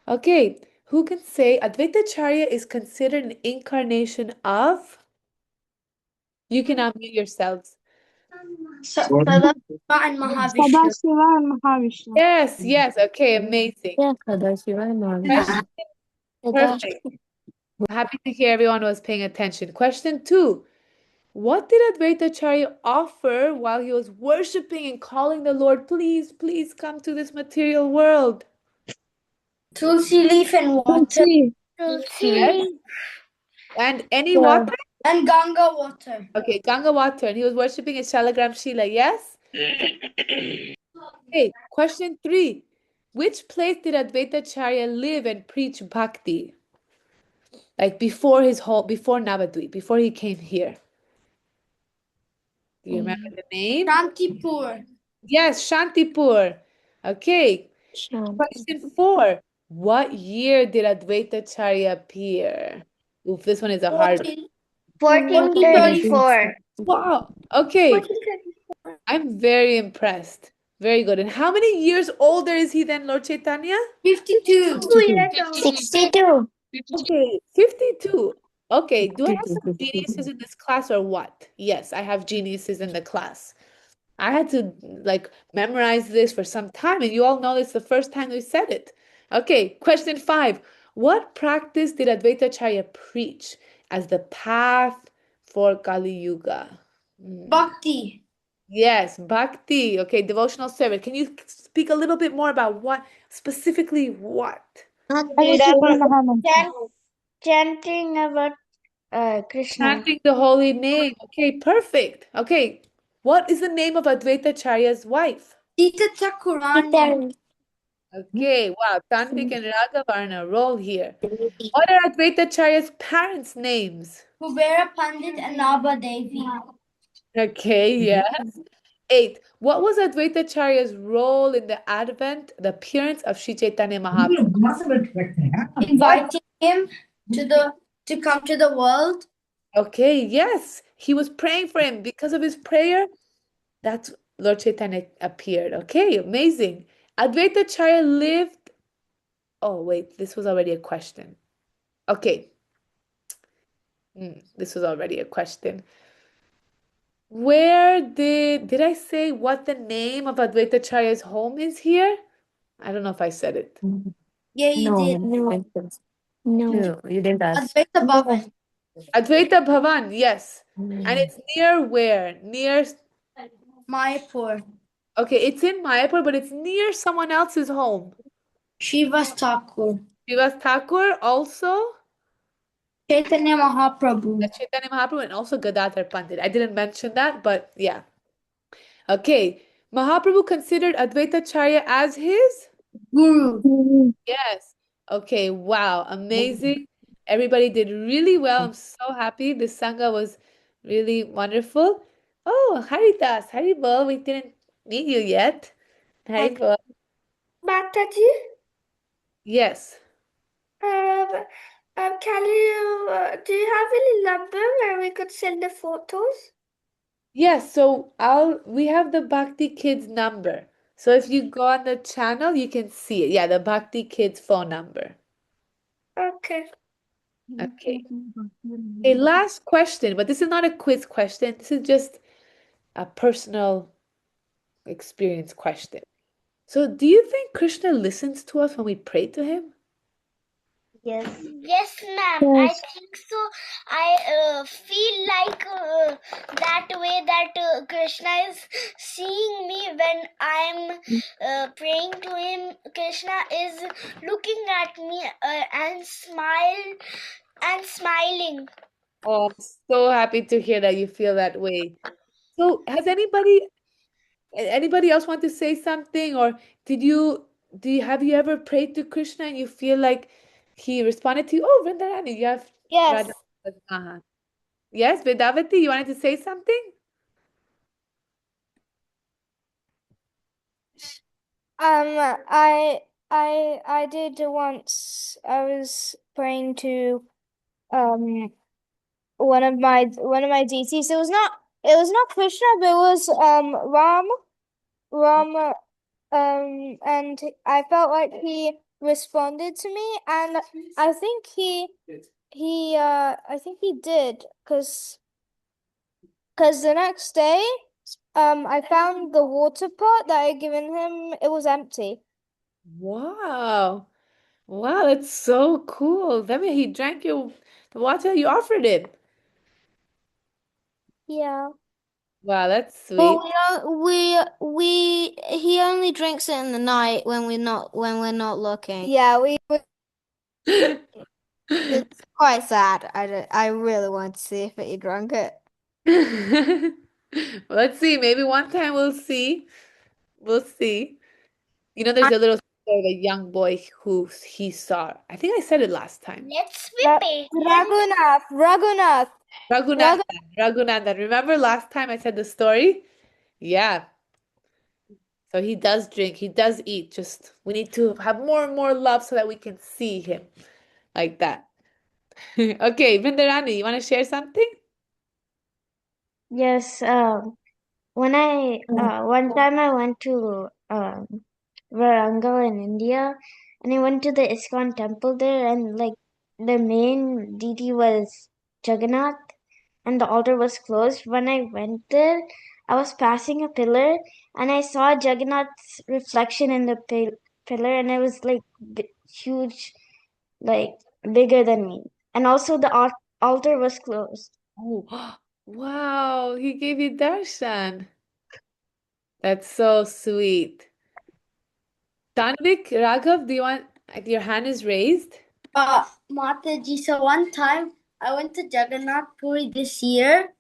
Okay, who can say Advaitacharya is considered an incarnation of? You can unmute yourselves. Sadashiva and Mahavishnu. Sadashiva and Mahavishnu. Yes, okay, amazing. Yeah, Sadashiva and Mahavishnu. Perfect. Happy to hear everyone was paying attention. Question 2. What did Advaitacharya offer while he was worshipping and calling the Lord, please, please come to this material world? Tulsi leaf and water. Yes. And any water? And Ganga water. Okay, Ganga water. And he was worshipping at Shalagram Shila, yes? Okay, question 3. Which place did Advaitacharya live and preach bhakti? Like before Navadvip, before he came here. Do you remember the name? Shantipur. Yes, Shantipur. Okay. Question 4. What year did Advaitacharya appear? Oof, this one is a hard one. 1434. Wow. Okay. I'm very impressed. Very good. And how many years older is he than Lord Chaitanya? 52. 62. Okay, 52. Okay, do I have some geniuses in this class or what? Yes, I have geniuses in the class. I had to memorize this for some time, and you all know it's the first time we said it. Okay, question 5. What practice did Advaitacharya preach as the path for Kali Yuga? Bhakti. Yes, bhakti. Okay, devotional service. Can you speak a little bit more about specifically what? Chanting about Krishna. Chanting the holy name. Okay, perfect. Okay, what is the name of Advaitacharya's wife? Sita Thakurani. Okay, wow, Tanvik and Raghav are in a roll here. What are Advaitacharya's parents' names? Kubera Pandit and Naba Devi. Okay, yes. 8. What was Advaitacharya's role in the appearance of Sri Chaitanya Mahaprabhu? Inviting him to come to the world. Okay, yes. He was praying for him. Because of his prayer, that's Lord Chaitanya appeared. Okay, amazing. Advaitacharya lived. Oh, wait, this was already a question. Okay. This was already a question. Where did I say what the name of Advaitacharya's home is here? I don't know if I said it. Yeah, you did. No, you didn't ask. Advaita Bhavan. Advaita Bhavan, yes. And it's near where? Near. Mayapur. Okay, it's in Mayapur, but it's near someone else's home. Srivas Thakur. Srivas Thakur also. Chaitanya Mahaprabhu. Chaitanya Mahaprabhu and also Gadadhar Pandit. I didn't mention that, but yeah. Okay. Mahaprabhu considered Advaitacharya as his Guru. Yes. Okay, wow, amazing. Everybody did really well. I'm so happy. The Sangha was really wonderful. Oh, Haridas, Haribol, we didn't meet you yet. Haribol. Bhaktaji, Yes. can you, do you have any number where we could send the photos? Yes, so we have the Bhakti Kids number. So if you go on the channel, you can see it. Yeah, the Bhakti Kids phone number. Okay. Okay. A last question, but this is not a quiz question. This is just a personal experience question. So do you think Krishna listens to us when we pray to him? Yes. Yes, ma'am. I think so. I feel like that way that Krishna is seeing me when I'm praying to him. Krishna is looking at me and smiling. Oh, I'm so happy to hear that you feel that way. So has anybody else want to say something, or have you ever prayed to Krishna and you feel like he responded to you? Oh, Vrindarani, you have Yes. Radha. Yes, Vedavati, you wanted to say something? I did once. I was praying to one of my deities. It was not Krishna, but it was Ram, and I felt like he responded to me, and I think he did, because the next day I found the water pot that I had given him. It was empty. Wow. Wow, that's so cool. That means he drank the water you offered him. Yeah. Wow, that's But sweet. he only drinks it in the night when we're not looking. Yeah, it's quite sad. I really want to see if he drank it. Let's see. Maybe one time we'll see. We'll see. You know, there's a little story of a young boy who he saw. I think I said it last time. Let's be patient. Raghunath. Raghunandan. Remember last time I said the story? Yeah. So he does drink, he does eat. Just we need to have more and more love so that we can see him like that. Okay, Vrindarani, you want to share something? Yes. When one time I went to Varangal in India, and I went to the ISKCON temple there, and like the main deity was Jagannath, and the altar was closed. When I went there, I was passing a pillar, and I saw Jagannath's reflection in the pillar, and it was like huge, like bigger than me. And also the altar was closed. Oh, wow, he gave you darshan. That's so sweet. Tanvik, Raghav, do you want your hand is raised? Mataji, so one time I went to Jagannath Puri this year,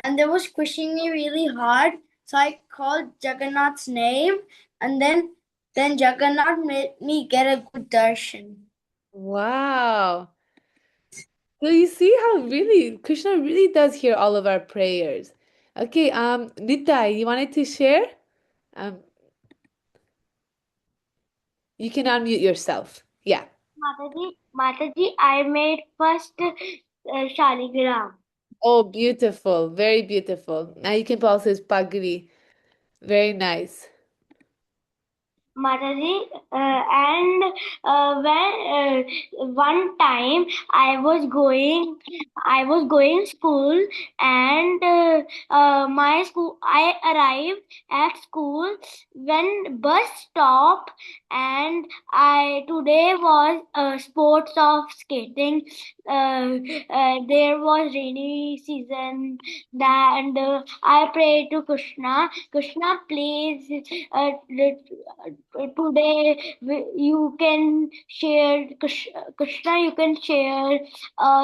and they was pushing me really hard. So I called Jagannath's name, and then Jagannath made me get a good darshan. Wow. So you see how really Krishna really does hear all of our prayers. Okay, Nitai, you wanted to share? Um, you can unmute yourself. Yeah. Mataji, I made first Shaligram. Oh, beautiful. Very beautiful. Now you can pulse his pagri. Very nice. Mataji, and when one time I was going school, and my school, I arrived at school when bus stop, and today was sports of skating. There was rainy season, and I prayed to Krishna. Krishna, please today you can share Krishna. You can share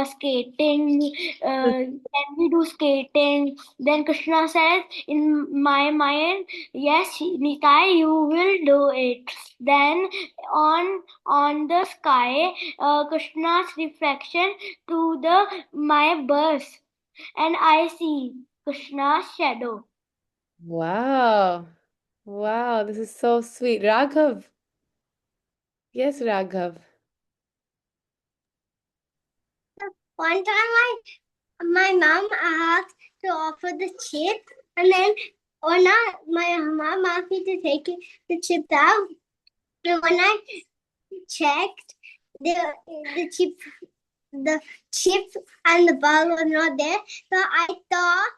skating. Can we do skating? Then Krishna says in my mind, yes, Nitai, you will do it. Then on the sky, Krishna's reflection to my bus, and I see Krishna's shadow. Wow. Wow, this is so sweet. Raghav. Yes, Raghav. One time my mom asked to offer the chip, and then my mom asked me to take the chip out. And when I checked, the chip and the ball were not there, so I thought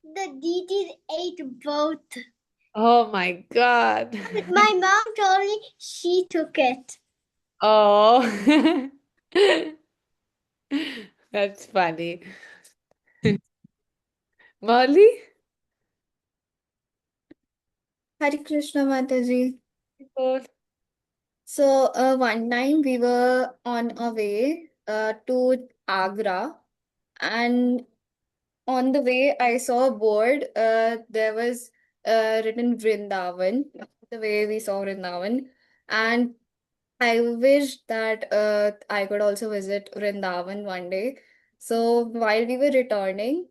the DTs ate both. Oh my God. My mom told me she took it. Oh. That's funny. Molly? Hare Krishna Mataji. Good. So one time we were on our way to Agra, and on the way I saw a board. There was written Vrindavan, the way we saw Vrindavan, and I wish that I could also visit Vrindavan one day. So while we were returning,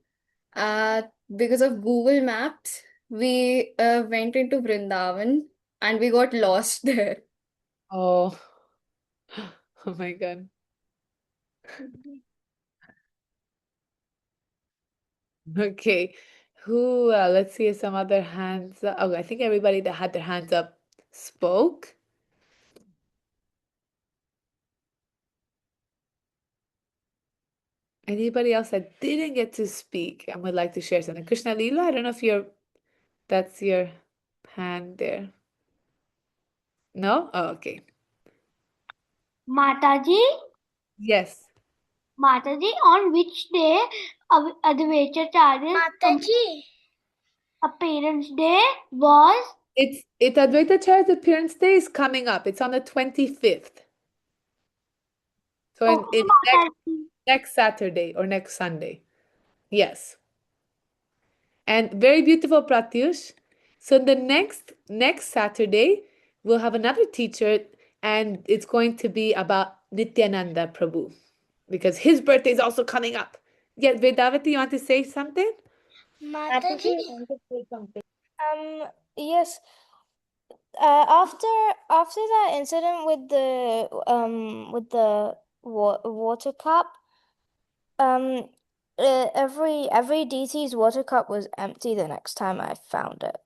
uh, because of Google Maps, we went into Vrindavan and we got lost there. Oh. Oh my God. Okay. Who, let's see if some other hands. Oh, I think everybody that had their hands up spoke. Anybody else that didn't get to speak and would like to share something? Krishna Leela, I don't know if that's your hand there. No? Oh, okay. Mataji, Yes. Mataji, on which day Advaita Charya's appearance day was? It's Advaita Charya's appearance day is coming up. It's on the 25th. So Okay, in Mataji. next Saturday or next Sunday. Yes. And very beautiful, Pratyush. So the next Saturday, we'll have another teacher, and it's going to be about Nityananda Prabhu, because his birthday is also coming up. Yeah, Vedavati, you want to say something? Mataji. Yes. After that incident with the water cup, every DT's water cup was empty the next time I found it.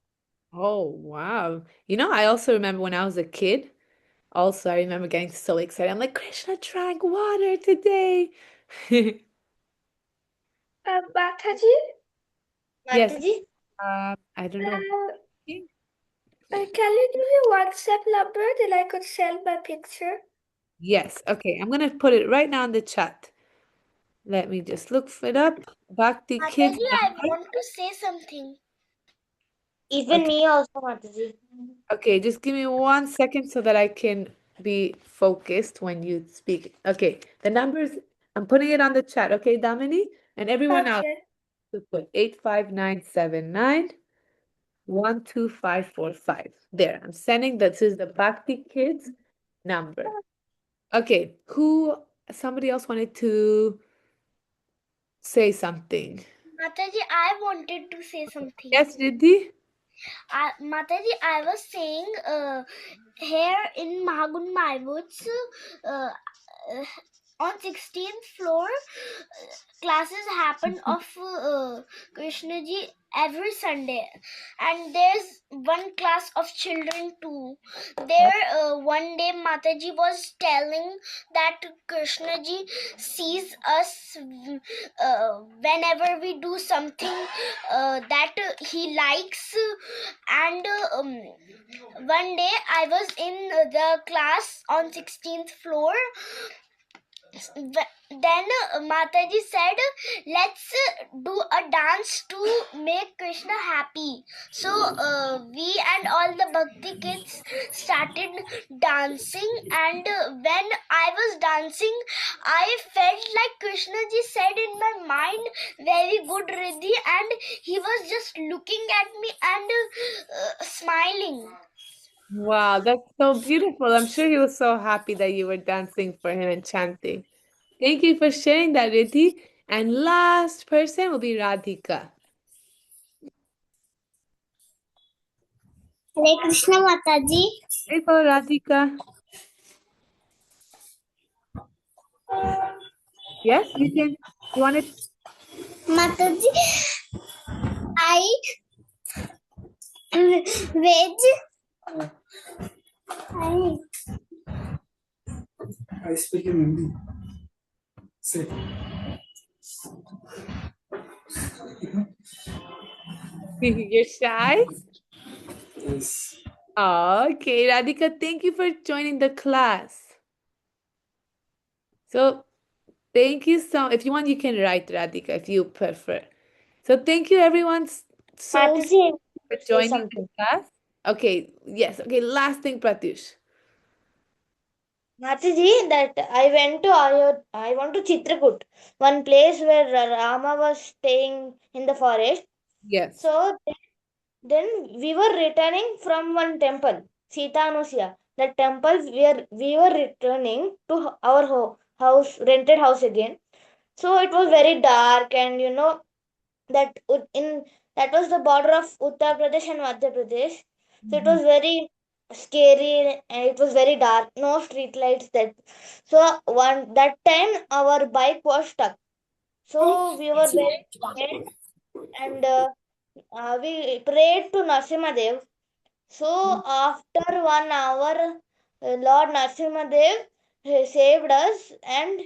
Oh, wow. I also remember when I was a kid. Also, I remember getting so excited. I'm like, Krishna drank water today. Mataji? Yes. Mataji? I don't know. Can you give me WhatsApp number that I could send my picture? Yes. Okay, I'm gonna put it right now in the chat. Let me just look it up. Bhakti Kids Mataji, I number. want to say something. Even Okay. me also, Mataji. Okay, just give me 1 second so that I can be focused when you speak. Okay, the numbers, I'm putting it on the chat. Okay, Damini? And everyone else to put 85979 12545. There, I'm sending this is the Bhakti Kids number. Okay, somebody else wanted to say something. Mataji, I wanted to say something. Yes, Riddhi? Mataji, I was saying here in Mahagun Maiwoods, on 16th floor, classes happen of Krishna ji every Sunday, and there's one class of children too. There, one day Mataji was telling that Krishna ji sees us whenever we do something that he likes, and one day I was in the class on 16th floor, then Mataji said, let's do a dance to make Krishna happy. So we and all the Bhakti kids started dancing, and when I was dancing, I felt like Krishna ji said in my mind, very good Riddhi, and he was just looking at me and smiling. Wow, that's so beautiful. I'm sure he was so happy that you were dancing for him and chanting. Thank you for sharing that, Riddhi. And last person will be Radhika. Hare Krishna Mataji. Hey, Radhika. Yes, you can. You want it? Mataji, I veg. I speak in Hindi. Say. You're shy? Yes. Okay, Radhika, thank you for joining the class. So, thank you so. If you want, you can write Radhika if you prefer. So, thank you everyone so Mataji, for say joining the something. class. Okay, yes. Okay, last thing, Pratyush. Mataji, that I went to Chitrakoot, one place where Rama was staying in the forest. Yes. So then we were returning from one temple, Sita Anusuya. That temple we were returning to our house, rented house again. So it was very dark, and that that was the border of Uttar Pradesh and Madhya Pradesh. So it was very scary, and it was very dark, no street lights. So that time our bike was stuck. So we were very scared, and we prayed to Narasimhadev. So after 1 hour, Lord Narasimhadev saved us, and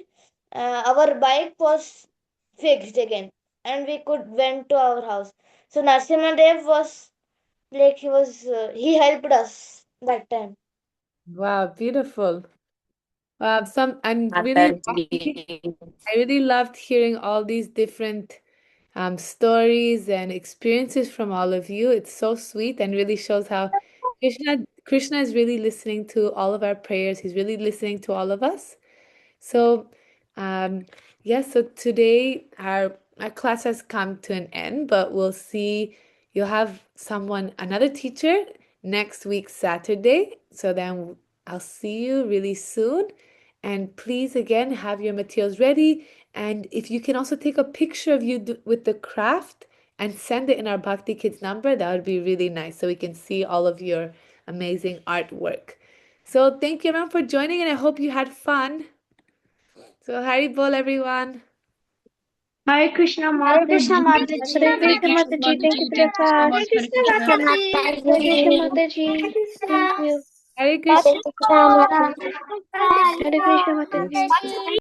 our bike was fixed again, and we could went to our house. So Narasimhadev was like he helped us that time. Wow, beautiful. I'm really happy. I really loved hearing all these different stories and experiences from all of you. It's so sweet and really shows how Krishna is really listening to all of our prayers. He's really listening to all of us. So, yes, so today our class has come to an end, but we'll see. You'll have another teacher next week, Saturday. So then I'll see you really soon. And please, again, have your materials ready. And if you can also take a picture of you with the craft and send it in our Bhakti Kids number, that would be really nice so we can see all of your amazing artwork. So thank you everyone for joining, and I hope you had fun. So Hari Bol, everyone. Hare Krishna Hare Krishna Mataji. Mataji. Hare Krishna Mataji. Thank you for the class. Hare Krishna Hare Krishna Mataji. Thank you. Hare Krishna. Hare Krishna Mataji.